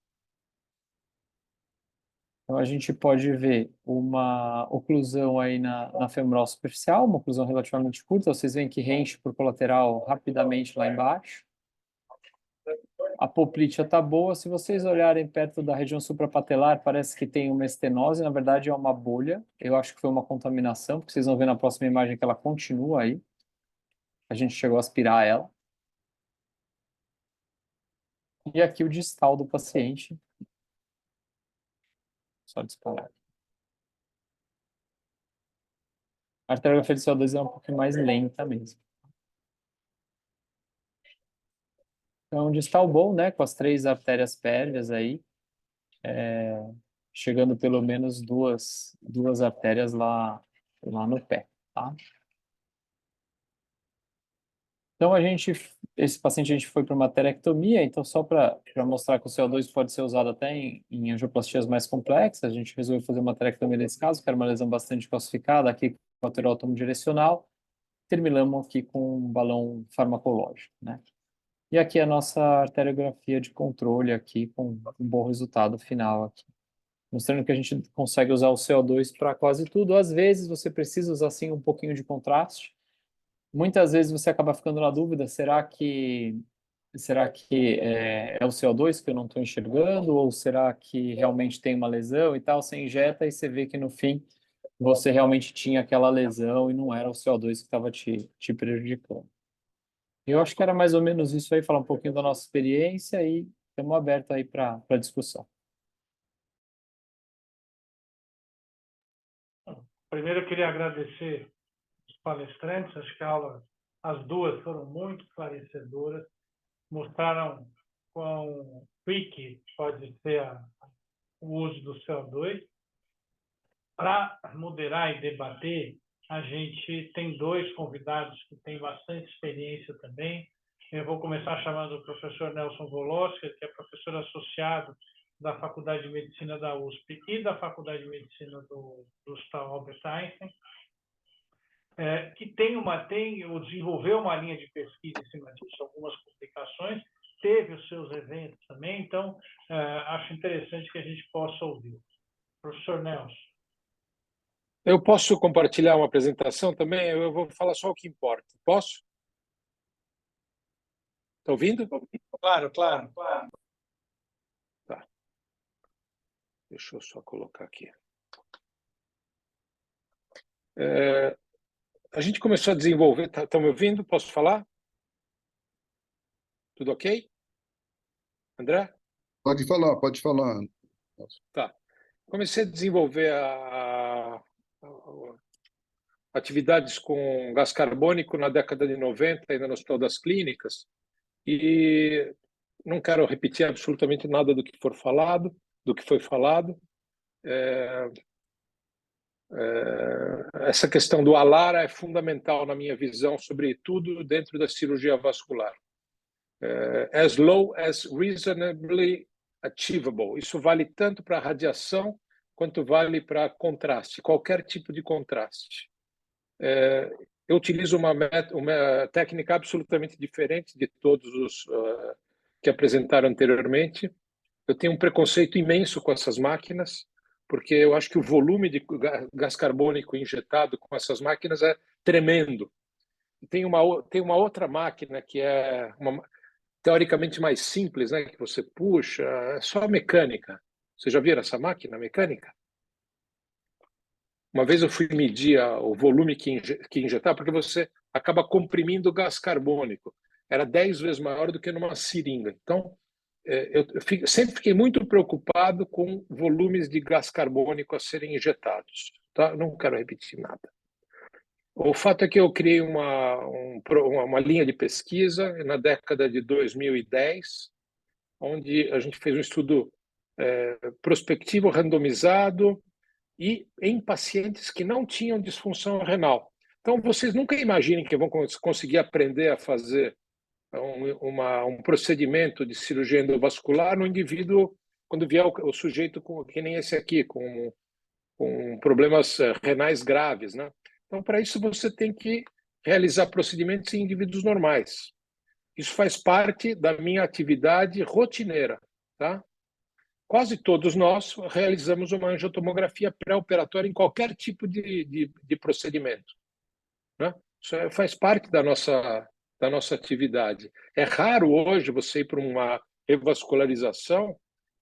Então, a gente pode ver uma oclusão aí na femoral superficial, uma oclusão relativamente curta. Vocês veem que reenche por colateral rapidamente lá embaixo. A poplite está boa. Se vocês olharem perto da região suprapatelar, parece que tem uma estenose. Na verdade, é uma bolha. Eu acho que foi uma contaminação, porque vocês vão ver na próxima imagem que ela continua aí. A gente chegou a aspirar ela. E aqui o distal do paciente. Só disparar. A arteriografia de CO2 é um pouquinho mais lenta mesmo. Então, distal bom, né? Com as 3 artérias pérvias aí. Chegando pelo menos duas artérias lá no pé, tá? Então, esse paciente a gente foi para uma terectomia, então só para mostrar que o CO2 pode ser usado até em angioplastias mais complexas, a gente resolveu fazer uma terectomia nesse caso, que era uma lesão bastante calcificada, aqui com aterotomo direcional, terminamos aqui com um balão farmacológico, né? E aqui a nossa arteriografia de controle aqui, com um bom resultado final aqui. Mostrando que a gente consegue usar o CO2 para quase tudo. Às vezes você precisa usar sim um pouquinho de contraste. Muitas vezes você acaba ficando na dúvida, será que é o CO2 que eu não estou enxergando ou será que realmente tem uma lesão e tal? Você injeta e você vê que no fim você realmente tinha aquela lesão e não era o CO2 que estava te prejudicando. Eu acho que era mais ou menos isso aí, falar um pouquinho da nossa experiência e estamos abertos aí para discussão. Primeiro, eu queria agradecer os palestrantes, acho que a aula As duas foram muito esclarecedoras, mostraram quão quick pode ser o uso do CO2. Para moderar e debater, a gente tem dois convidados que têm bastante experiência também. Eu vou começar chamando o professor Nelson Voloska, que é professor associado da Faculdade de Medicina da USP e da Faculdade de Medicina do Hospital Albert Einstein, que desenvolveu uma linha de pesquisa em cima disso, algumas publicações, teve os seus eventos também, então acho interessante que a gente possa ouvir. Professor Nelson. Eu posso compartilhar uma apresentação também? Eu vou falar só o que importa. Posso? Está ouvindo? Claro. Tá. Deixa eu só colocar aqui. A gente começou a desenvolver... Estão me ouvindo? Posso falar? Tudo ok? André? Pode falar. Tá. Comecei a desenvolver atividades com gás carbônico na década de 90, ainda no Hospital das Clínicas, e não quero repetir absolutamente nada do que foi falado. Essa questão do ALARA é fundamental na minha visão, sobretudo dentro da cirurgia vascular. As low as reasonably achievable. Isso vale tanto para radiação quanto vale para contraste, qualquer tipo de contraste. Eu utilizo uma técnica absolutamente diferente de todos os que apresentaram anteriormente. Eu tenho um preconceito imenso com essas máquinas, porque eu acho que o volume de gás carbônico injetado com essas máquinas é tremendo. Tem uma outra máquina que é teoricamente mais simples, né, que você puxa, é só mecânica. Você já viram essa máquina mecânica? Uma vez eu fui medir o volume que injetar, porque você acaba comprimindo o gás carbônico. Era 10 vezes maior do que numa seringa. Então, eu sempre fiquei muito preocupado com volumes de gás carbônico a serem injetados. Tá? Não quero repetir nada. O fato é que eu criei uma linha de pesquisa na década de 2010, onde a gente fez um estudo prospectivo randomizado e em pacientes que não tinham disfunção renal. Então, vocês nunca imaginem que vão conseguir aprender a fazer um procedimento de cirurgia endovascular no indivíduo quando vier o sujeito que nem esse aqui, com problemas renais graves, né? Então, para isso, você tem que realizar procedimentos em indivíduos normais. Isso faz parte da minha atividade rotineira, tá? Quase todos nós realizamos uma angiotomografia pré-operatória em qualquer tipo de procedimento, né? Isso faz parte da nossa atividade. É raro hoje você ir para uma revascularização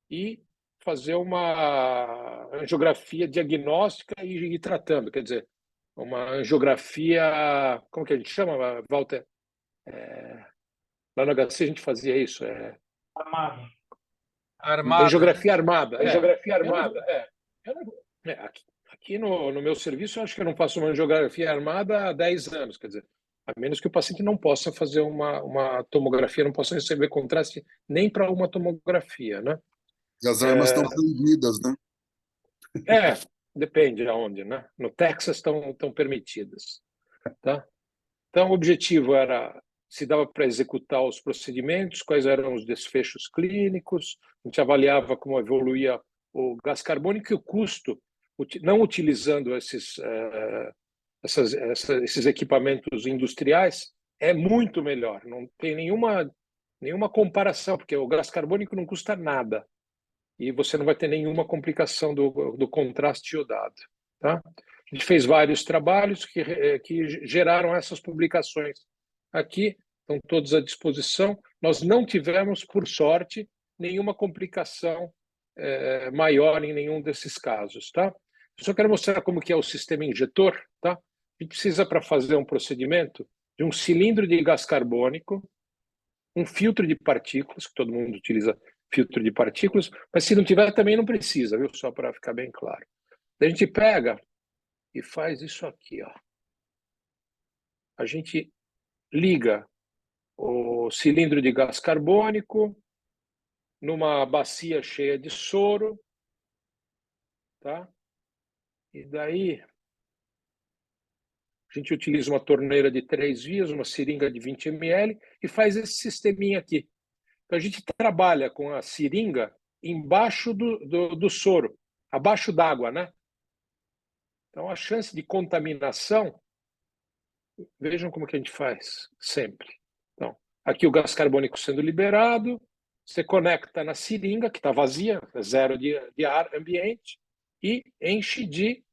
e fazer uma angiografia diagnóstica e ir tratando. Quer dizer, uma angiografia... Como que a gente chama, Walter? Lá no HC a gente fazia isso. Armada. Angiografia armada. Angiografia armada, Aqui no meu serviço, eu acho que eu não faço uma angiografia armada há 10 anos. Quer dizer, a menos que o paciente não possa fazer uma tomografia, não possa receber contraste nem para uma tomografia, né? E as armas estão proibidas, né? Depende aonde, né? No Texas estão permitidas, tá? Então, o objetivo era se dava para executar os procedimentos, quais eram os desfechos clínicos, a gente avaliava como evoluía o gás carbônico e o custo, não utilizando esses equipamentos industriais, é muito melhor, não tem nenhuma comparação, porque o gás carbônico não custa nada e você não vai ter nenhuma complicação do contraste iodado, tá? A gente fez vários trabalhos que geraram essas publicações. Aqui estão todos à disposição. Nós não tivemos, por sorte, nenhuma complicação maior em nenhum desses casos, tá? Eu só quero mostrar como que é o sistema injetor, tá? A gente precisa, para fazer um procedimento, de um cilindro de gás carbônico, um filtro de partículas, que todo mundo utiliza filtro de partículas, mas se não tiver também não precisa, viu? Só para ficar bem claro. A gente pega e faz isso aqui, ó. A gente liga o cilindro de gás carbônico numa bacia cheia de soro, tá? E daí a gente utiliza uma torneira de 3 vias, uma seringa de 20 ml e faz esse sisteminha aqui. Então a gente trabalha com a seringa embaixo do soro, abaixo d'água, né? Então a chance de contaminação, vejam como que a gente faz sempre. Então, aqui o gás carbônico sendo liberado, você conecta na seringa, que está vazia, zero de ar ambiente, e enche de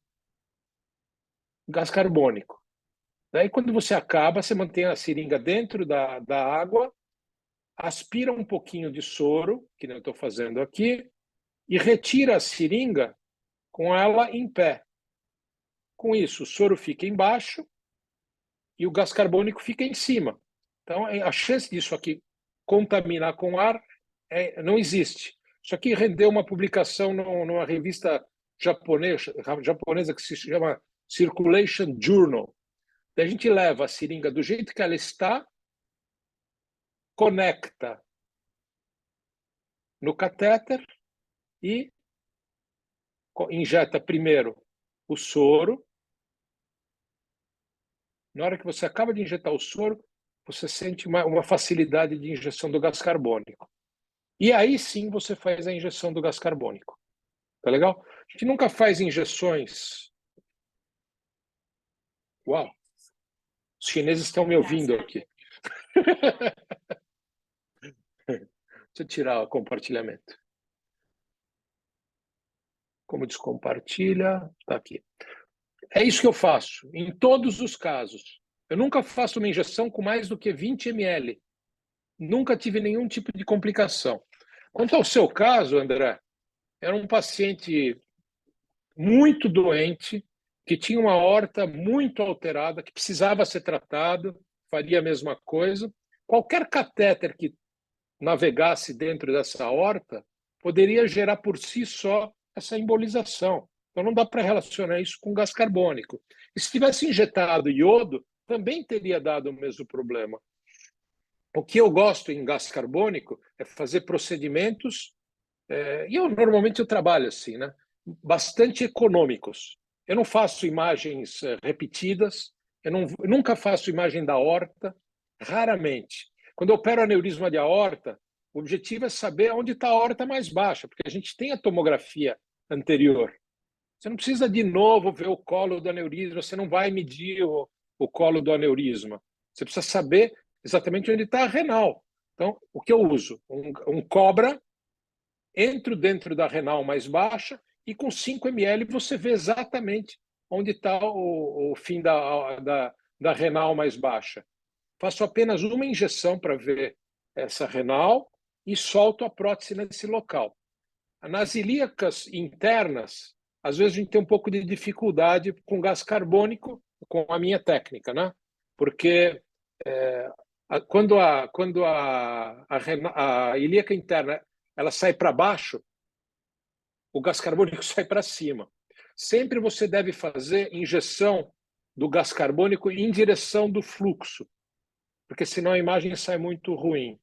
gás carbônico. Daí, quando você acaba, você mantém a seringa dentro da água, aspira um pouquinho de soro, que eu estou fazendo aqui, e retira a seringa com ela em pé. Com isso, o soro fica embaixo e o gás carbônico fica em cima. Então, a chance disso aqui contaminar com ar não existe. Isso aqui rendeu uma publicação numa revista japonesa que se chama Circulation Journal. Daí a gente leva a seringa do jeito que ela está, conecta no catéter e injeta primeiro o soro. Na hora que você acaba de injetar o soro, você sente uma facilidade de injeção do gás carbônico. E aí sim você faz a injeção do gás carbônico. Tá legal? A gente nunca faz injeções. Uau! Os chineses estão me ouvindo aqui. Deixa eu tirar o compartilhamento. Como descompartilha? Está aqui. É isso que eu faço, em todos os casos. Eu nunca faço uma injeção com mais do que 20 ml. Nunca tive nenhum tipo de complicação. Quanto ao seu caso, André, era um paciente muito doente, que tinha uma aorta muito alterada, que precisava ser tratado, faria a mesma coisa. Qualquer catéter que navegasse dentro dessa aorta poderia gerar por si só essa embolização. Então não dá para relacionar isso com gás carbônico. E se tivesse injetado iodo, também teria dado o mesmo problema. O que eu gosto em gás carbônico é fazer procedimentos, e normalmente eu trabalho assim, né? Bastante econômicos. Eu não faço imagens repetidas, eu nunca faço imagem da aorta, raramente. Quando eu opero aneurisma de aorta, o objetivo é saber onde está a aorta mais baixa, porque a gente tem a tomografia anterior. Você não precisa de novo ver o colo do aneurisma, você não vai medir o colo do aneurisma. Você precisa saber exatamente onde está a renal. Então, o que eu uso? Um cobra, entro dentro da renal mais baixa e com 5 ml você vê exatamente onde está o fim da renal mais baixa. Faço apenas uma injeção para ver essa renal e solto a prótese nesse local. Nas ilíacas internas, às vezes a gente tem um pouco de dificuldade com gás carbônico, com a minha técnica, né? Porque quando a ilíaca interna ela sai para baixo, o gás carbônico sai para cima. Sempre você deve fazer injeção do gás carbônico em direção do fluxo, porque senão a imagem sai muito ruim.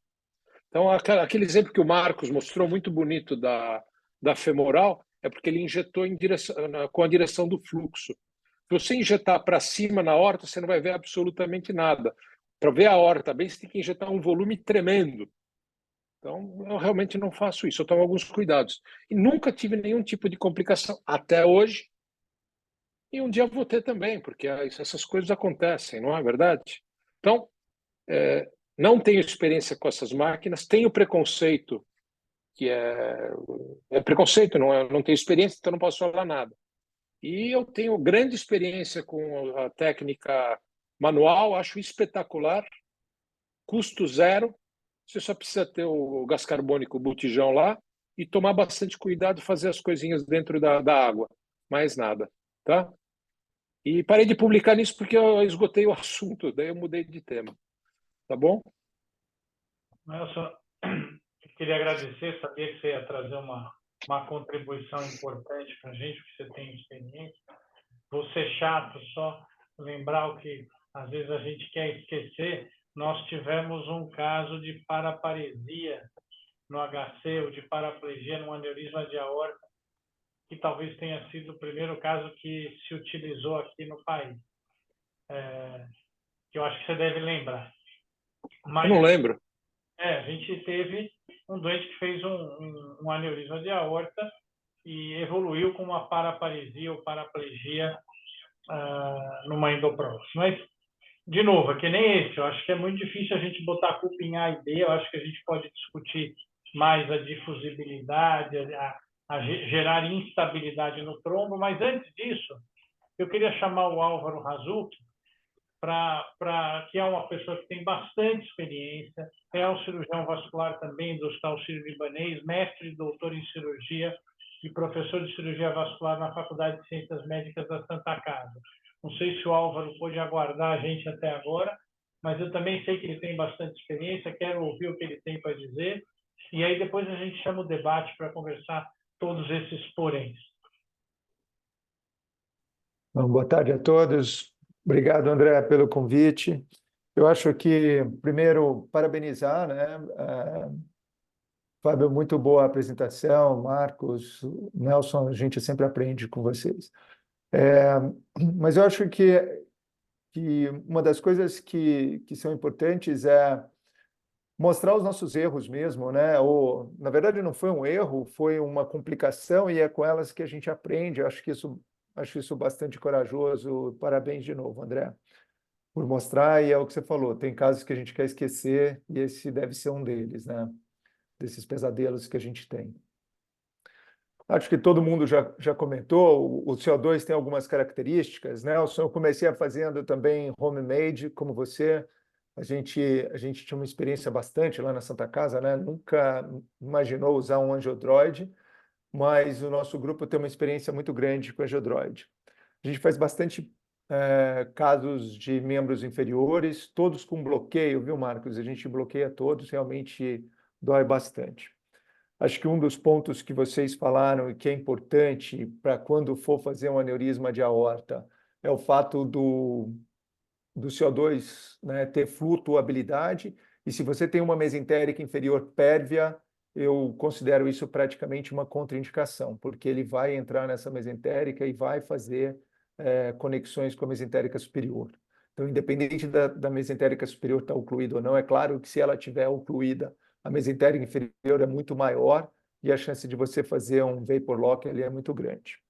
Então, aquele exemplo que o Marcos mostrou muito bonito da femoral é porque ele injetou com a direção do fluxo. Se você injetar para cima na aorta, você não vai ver absolutamente nada. Para ver a aorta bem, você tem que injetar um volume tremendo. Então, eu realmente não faço isso, eu tomo alguns cuidados. E nunca tive nenhum tipo de complicação até hoje. E um dia eu vou ter também, porque essas coisas acontecem, não é verdade? Então, não tenho experiência com essas máquinas, tenho preconceito, que é preconceito, não tenho experiência, então não posso falar nada. E eu tenho grande experiência com a técnica manual, acho espetacular, custo zero. Você só precisa ter o gás carbônico, o botijão lá, e tomar bastante cuidado, fazer as coisinhas dentro da água. Mais nada, tá? E parei de publicar nisso porque eu esgotei o assunto, daí eu mudei de tema. Tá bom? Nelson, eu queria agradecer, sabia que você ia trazer uma contribuição importante para a gente, porque você tem experiência. Vou ser chato só lembrar o que às vezes a gente quer esquecer, nós tivemos um caso de paraparesia no HC, ou de paraplegia no aneurisma de aorta, que talvez tenha sido o primeiro caso que se utilizou aqui no país, que eu acho que você deve lembrar. Eu Mas não lembro. a gente teve um doente que fez um aneurisma de aorta e evoluiu com uma paraparesia ou paraplegia numa endoprótese. Mas, de novo, é que nem esse. Eu acho que é muito difícil a gente botar a culpa em A e B. Eu acho que a gente pode discutir mais a difusibilidade, a gerar instabilidade no trombo. Mas, antes disso, eu queria chamar o Álvaro Razucchi, que é uma pessoa que tem bastante experiência, é um cirurgião vascular também do Hospital Sírio-Libanês, mestre e doutor em cirurgia e professor de cirurgia vascular na Faculdade de Ciências Médicas da Santa Casa. Não sei se o Álvaro pôde aguardar a gente até agora, mas eu também sei que ele tem bastante experiência, quero ouvir o que ele tem para dizer, e aí depois a gente chama o debate para conversar todos esses poréns. Bom, boa tarde a todos. Obrigado, André, pelo convite. Eu acho que, primeiro, parabenizar, né? Fábio, muito boa a apresentação. Marcos, Nelson, a gente sempre aprende com vocês. Mas eu acho que uma das coisas que são importantes é mostrar os nossos erros mesmo, né? Ou, na verdade, não foi um erro, foi uma complicação e é com elas que a gente aprende. Acho isso bastante corajoso. Parabéns de novo, André, por mostrar. E é o que você falou, tem casos que a gente quer esquecer e esse deve ser um deles, né? Desses pesadelos que a gente tem. Acho que todo mundo já comentou, o CO2 tem algumas características, né? Eu comecei fazendo também homemade, como você. A gente tinha uma experiência bastante lá na Santa Casa, né? Nunca imaginou usar um Angiodroid, mas o nosso grupo tem uma experiência muito grande com Angiodroid. A gente faz bastante casos de membros inferiores, todos com bloqueio, viu, Marcos? A gente bloqueia todos, realmente dói bastante. Acho que um dos pontos que vocês falaram e que é importante para quando for fazer um aneurisma de aorta é o fato do CO2, né, ter flutuabilidade, e se você tem uma mesentérica inferior pérvia, eu considero isso praticamente uma contraindicação, porque ele vai entrar nessa mesentérica e vai fazer conexões com a mesentérica superior. Então, independente da mesentérica superior estar ocluída ou não, é claro que se ela estiver ocluída, a mesentérica inferior é muito maior e a chance de você fazer um vapor lock ali é muito grande.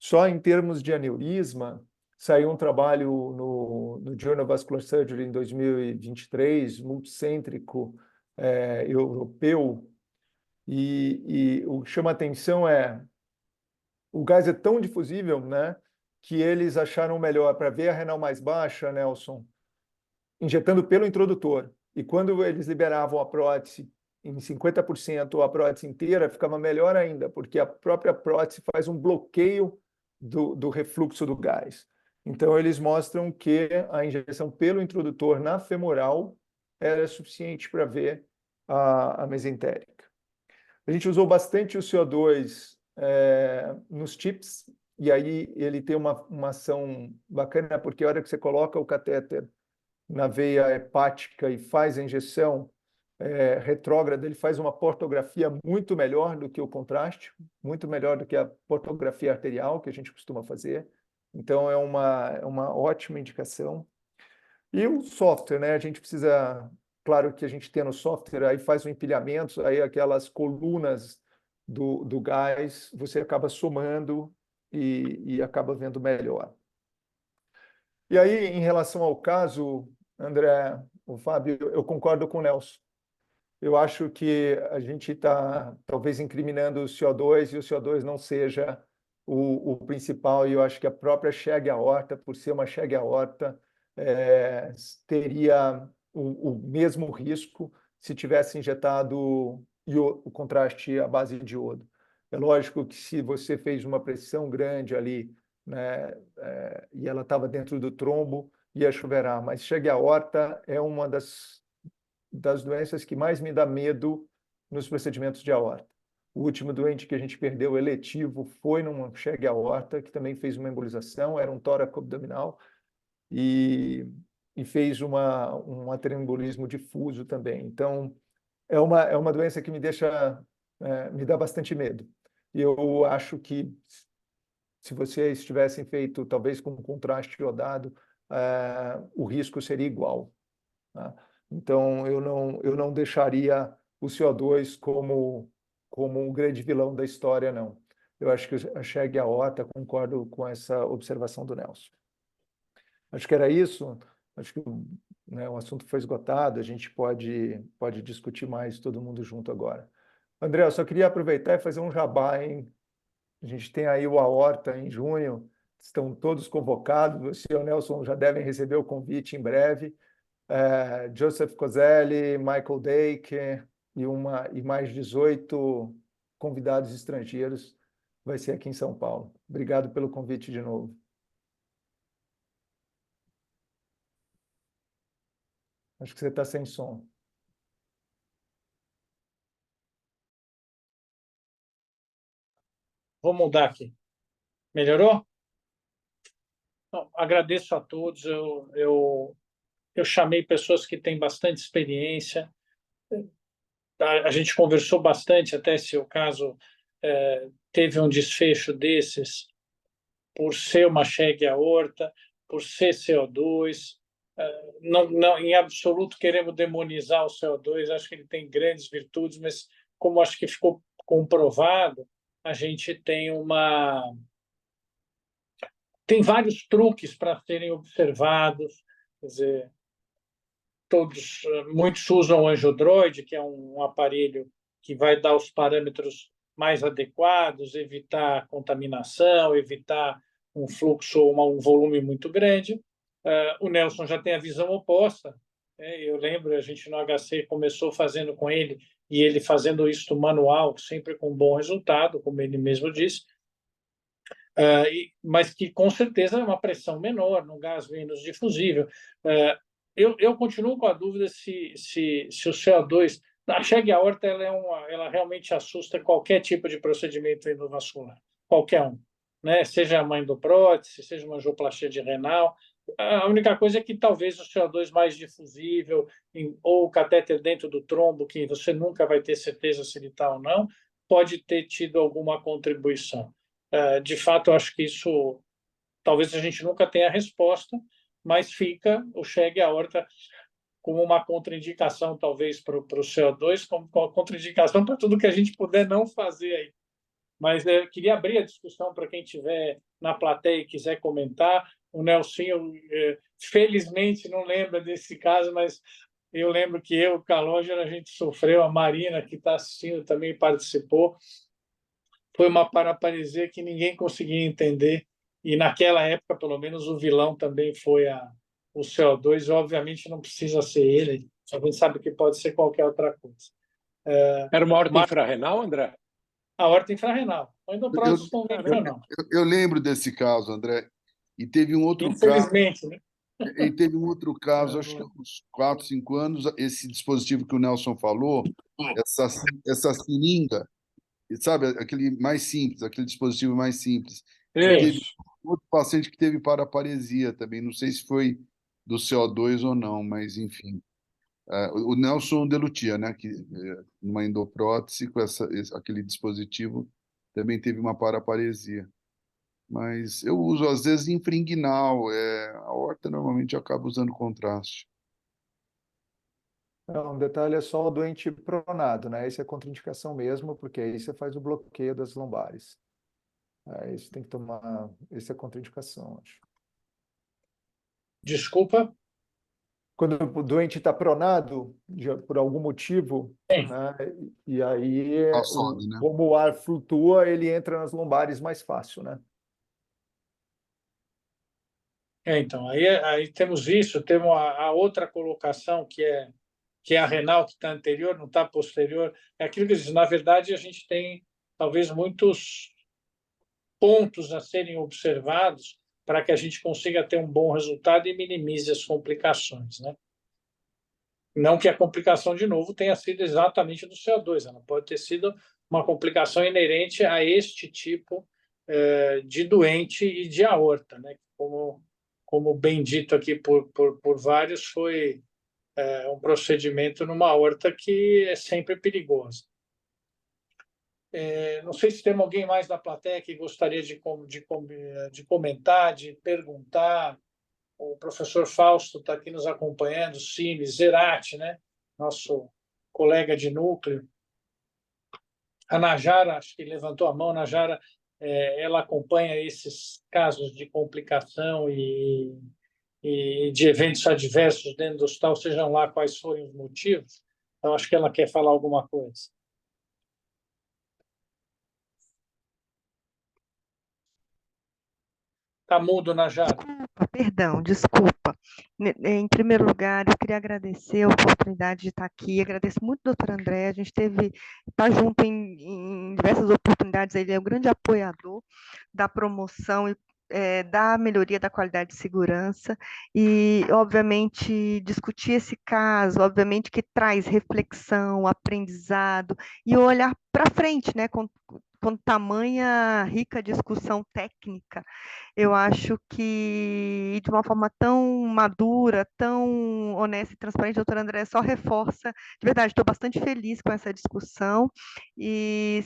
Só em termos de aneurisma, saiu um trabalho no Journal of Vascular Surgery em 2023, multicêntrico, europeu, e o que chama atenção o gás é tão difusível, né, que eles acharam melhor para ver a renal mais baixa, Nelson, injetando pelo introdutor. E quando eles liberavam a prótese em 50% ou a prótese inteira, ficava melhor ainda, porque a própria prótese faz um bloqueio do refluxo do gás. Então, eles mostram que a injeção pelo introdutor na femoral era suficiente para ver a mesentérica. A gente usou bastante o CO2 nos TIPS, e aí ele tem uma ação bacana, porque a hora que você coloca o catéter na veia hepática e faz a injeção retrógrada, ele faz uma portografia muito melhor do que o contraste, muito melhor do que a portografia arterial que a gente costuma fazer. Então, é uma ótima indicação. E o software, né? A gente precisa, claro que a gente tem no software, aí faz o empilhamento, aí aquelas colunas do gás, você acaba somando e acaba vendo melhor. E aí, em relação ao caso, André, o Fábio, eu concordo com o Nelson. Eu acho que a gente está talvez incriminando o CO2 e o CO2 não seja o principal, e eu acho que a própria chegue aorta, por ser uma chegue aorta, teria o mesmo risco se tivesse injetado o contraste à base de iodo. É lógico que se você fez uma pressão grande ali, né, e ela estava dentro do trombo, ia chuveirar, mas chegue aorta é uma das doenças que mais me dá medo nos procedimentos de aorta. O último doente que a gente perdeu eletivo foi num chegue aorta, que também fez uma embolização, era um tórax abdominal, e e fez um atrembolismo difuso também. Então, é uma doença que me dá bastante medo. E eu acho que se vocês tivessem feito, talvez com um contraste iodado, o risco seria igual, tá? Então, eu não deixaria o CO2 como um grande vilão da história, não. Eu acho que a Cheg e a aorta, concordo com essa observação do Nelson. Acho que era isso. Acho que, né, o assunto foi esgotado, a gente pode discutir mais todo mundo junto agora. André, eu só queria aproveitar e fazer um jabá, hein? A gente tem aí o Aorta em junho, estão todos convocados, você e o Nelson já devem receber o convite em breve. Joseph Coselli, Michael Dake e mais 18 convidados estrangeiros, vai ser aqui em São Paulo. Obrigado pelo convite de novo. Acho que você está sem som. Vou mudar aqui. Melhorou? Então, agradeço a todos. Eu chamei pessoas que têm bastante experiência. A gente conversou bastante, até se o caso teve um desfecho desses, por ser uma Cheg aorta, por ser CO2. Não, em absoluto queremos demonizar o CO2, acho que ele tem grandes virtudes, mas como acho que ficou comprovado, a gente tem vários truques para serem observados. Quer dizer, muitos usam o Angiodroid, que é um aparelho que vai dar os parâmetros mais adequados, evitar contaminação, evitar um fluxo ou um volume muito grande. O Nelson já tem a visão oposta. Eu lembro, a gente no HC começou fazendo com ele, e ele fazendo isso manual, sempre com bom resultado, como ele mesmo disse, mas que com certeza é uma pressão menor, num gás menos difusível. Eu continuo com a dúvida se o CO2... A Cheg aorta ela realmente assusta qualquer tipo de procedimento endovascular, qualquer um, né? Seja uma endoprótese, seja uma angioplastia de renal. A única coisa é que talvez o CO2 mais difusível, ou o catéter dentro do trombo, que você nunca vai ter certeza se ele está ou não, pode ter tido alguma contribuição. De fato, eu acho que isso talvez a gente nunca tenha a resposta, mas fica o Cheg aorta como uma contraindicação, talvez, para o CO2, como uma contraindicação para tudo que a gente puder não fazer aí. Mas eu queria abrir a discussão para quem estiver na plateia e quiser comentar. O Nelson, felizmente, não lembra desse caso, mas eu lembro que o Calógero, a gente sofreu, a Marina, que está assistindo, também participou. Foi uma paraparesia que ninguém conseguia entender, e naquela época, pelo menos, o vilão também foi o CO2, obviamente não precisa ser ele, a gente sabe que pode ser qualquer outra coisa. Era uma aorta infrarrenal, André? A aorta infrarrenal. O endoprótese convencional. Eu lembro desse caso, André, e teve um outro caso. Infelizmente, né? E teve um outro caso, acho que há uns 4, 5 anos, esse dispositivo que o Nelson falou, essa seringa, sabe, aquele mais simples, aquele dispositivo mais simples. E teve outro paciente que teve paraparesia também, não sei se foi do CO2 ou não, mas enfim. O Nelson Delutia, né, que numa endoprótese com aquele dispositivo também teve uma paraparesia. Mas eu uso às vezes infringuinal, a aorta normalmente eu acabo usando contraste. Um detalhe é só o doente pronado, né? Essa é a contraindicação mesmo, porque aí você faz o bloqueio das lombares. Isso tem que tomar, essa é a contraindicação, acho. Desculpa? Quando o doente está pronado, por algum motivo, né? E aí, né? como o ar flutua, ele entra nas lombares mais fácil, né? Então, aí temos isso, temos a outra colocação, que é a renal, que está anterior, não está posterior. É aquilo que diz, na verdade, a gente tem talvez muitos pontos a serem observados para que a gente consiga ter um bom resultado e minimize as complicações, né? Não que a complicação, de novo, tenha sido exatamente do CO2, ela pode ter sido uma complicação inerente a este tipo de doente e de aorta, né? Como como bem dito aqui por vários, foi um procedimento numa aorta que é sempre perigoso. Não sei se tem alguém mais da plateia que gostaria de comentar, de perguntar. O professor Fausto está aqui nos acompanhando, Cine, Zerati, né? Nosso colega de núcleo. A Najara, acho que levantou a mão. A Najara, ela acompanha esses casos de complicação e de eventos adversos dentro do hospital, sejam lá quais forem os motivos. Então, acho que ela quer falar alguma coisa. Está mudo, Najara. Desculpa. Em primeiro lugar, eu queria agradecer a oportunidade de estar aqui. Agradeço muito ao doutor André. A gente está junto em diversas oportunidades. Ele é um grande apoiador da promoção e da melhoria da qualidade de segurança e, obviamente, discutir esse caso, obviamente que traz reflexão, aprendizado e olhar para frente, né, com tamanha rica discussão técnica. Eu acho que, de uma forma tão madura, tão honesta e transparente, a doutora André só reforça. De verdade, estou bastante feliz com essa discussão. E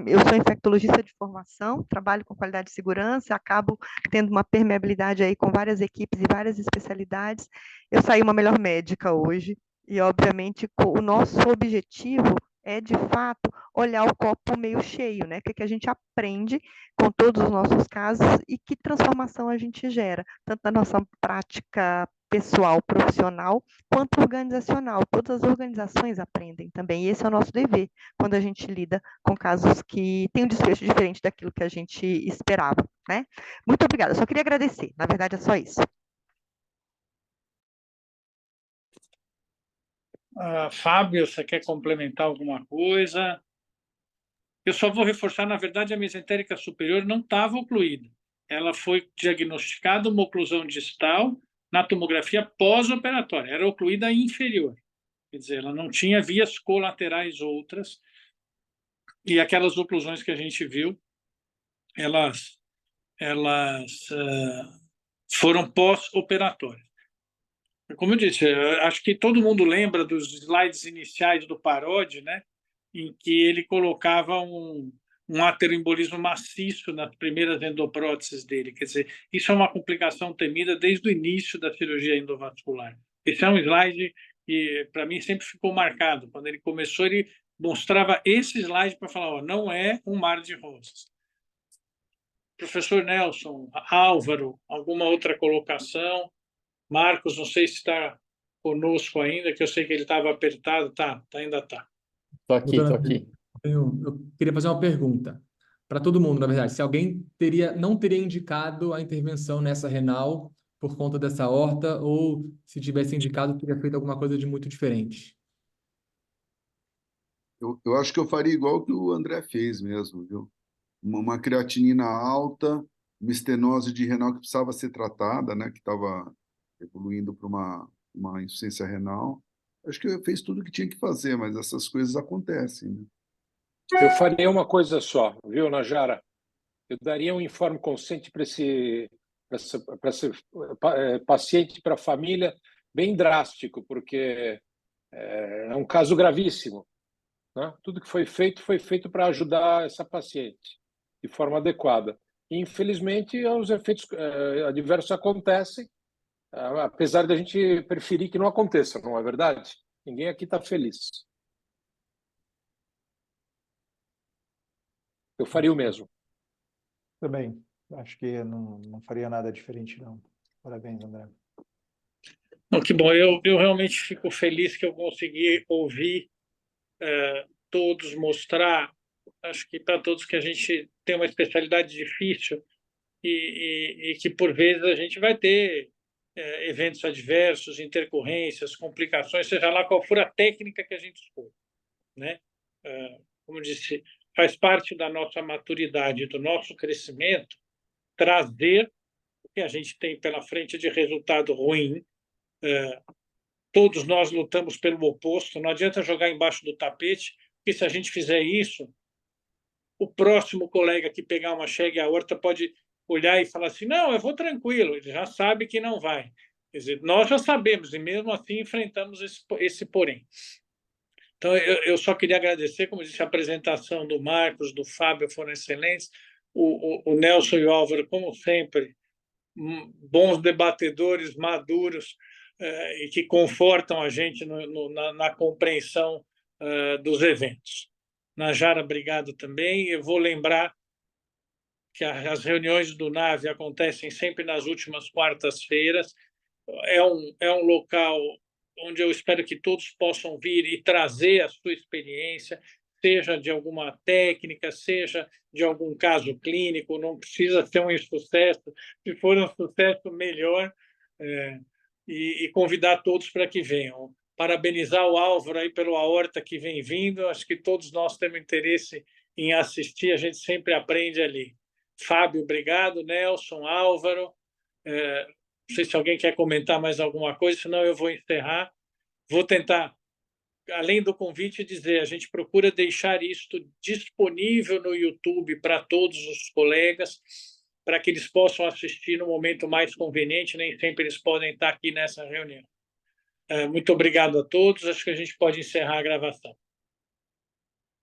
eu sou infectologista de formação, trabalho com qualidade de segurança, acabo tendo uma permeabilidade aí com várias equipes e várias especialidades. Eu saí uma melhor médica hoje, e, obviamente, o nosso objetivo é, de fato, olhar o copo meio cheio, né? O que a gente aprende com todos os nossos casos e que transformação a gente gera, tanto na nossa prática pessoal, profissional, quanto organizacional. Todas as organizações aprendem também, e esse é o nosso dever, quando a gente lida com casos que têm um desfecho diferente daquilo que a gente esperava, né? Muito obrigada, só queria agradecer, na verdade é só isso. Fábio, você quer complementar alguma coisa? Eu só vou reforçar, na verdade, a mesentérica superior não estava ocluída. Ela foi diagnosticada uma oclusão distal na tomografia pós-operatória. Era ocluída inferior. Quer dizer, ela não tinha vias colaterais outras. E aquelas oclusões que a gente viu, elas foram pós-operatórias. Como eu disse, acho que todo mundo lembra dos slides iniciais do Parodi, né, em que ele colocava um ateroembolismo maciço nas primeiras endopróteses dele. Quer dizer, isso é uma complicação temida desde o início da cirurgia endovascular. Esse é um slide que, para mim, sempre ficou marcado. Quando ele começou, ele mostrava esse slide para falar, ó, não é um mar de rosas. Professor Nelson, Álvaro, alguma outra colocação? Marcos, não sei se está conosco ainda, que eu sei que ele estava apertado. Ainda está. Estou aqui. Eu queria fazer uma pergunta para todo mundo, na verdade. Se alguém não teria indicado a intervenção nessa renal por conta dessa aorta, ou se tivesse indicado, teria feito alguma coisa de muito diferente? Eu acho que eu faria igual que o André fez mesmo, viu? Uma creatinina alta, uma estenose de renal que precisava ser tratada, né? Que estava evoluindo para uma insuficiência renal. Acho que eu fez tudo o que tinha que fazer, mas essas coisas acontecem, né? Eu faria uma coisa só, viu, Najara? Eu daria um informe consciente para esse paciente, para a família, bem drástico, porque é um caso gravíssimo, né? Tudo que foi feito para ajudar essa paciente de forma adequada. E, infelizmente, os efeitos adversos acontecem, apesar de a gente preferir que não aconteça, não é verdade? Ninguém aqui está feliz. Eu faria o mesmo. Também. Acho que não faria nada diferente, não. Parabéns, André. Não, que bom. Eu realmente fico feliz que eu consegui ouvir todos, mostrar, acho que para todos, que a gente tem uma especialidade difícil e que, por vezes, a gente vai ter eventos adversos, intercorrências, complicações, seja lá qual for a técnica que a gente escolhe, né? Como disse, faz parte da nossa maturidade, do nosso crescimento, trazer o que a gente tem pela frente de resultado ruim. Todos nós lutamos pelo oposto, não adianta jogar embaixo do tapete, porque se a gente fizer isso, o próximo colega que pegar uma chegue aorta pode olhar e falar assim, não, eu vou tranquilo, ele já sabe que não vai. Quer dizer, nós já sabemos, e mesmo assim enfrentamos esse porém. Então, eu só queria agradecer, como disse, a apresentação do Marcos, do Fábio foram excelentes, o Nelson e o Álvaro, como sempre, bons debatedores, maduros, e que confortam a gente na compreensão dos eventos. Najara, obrigado também. Eu vou lembrar que as reuniões do NAVE acontecem sempre nas últimas quartas-feiras. É um local onde eu espero que todos possam vir e trazer a sua experiência, seja de alguma técnica, seja de algum caso clínico, não precisa ser um insucesso, se for um sucesso, melhor, e convidar todos para que venham. Parabenizar o Álvaro aí pelo Aorta que vem vindo, acho que todos nós temos interesse em assistir, a gente sempre aprende ali. Fábio, obrigado, Nelson, Álvaro, não sei se alguém quer comentar mais alguma coisa, senão eu vou encerrar. Vou tentar, além do convite, dizer, a gente procura deixar isto disponível no YouTube para todos os colegas, para que eles possam assistir no momento mais conveniente, nem sempre eles podem estar aqui nessa reunião. Muito obrigado a todos, acho que a gente pode encerrar a gravação.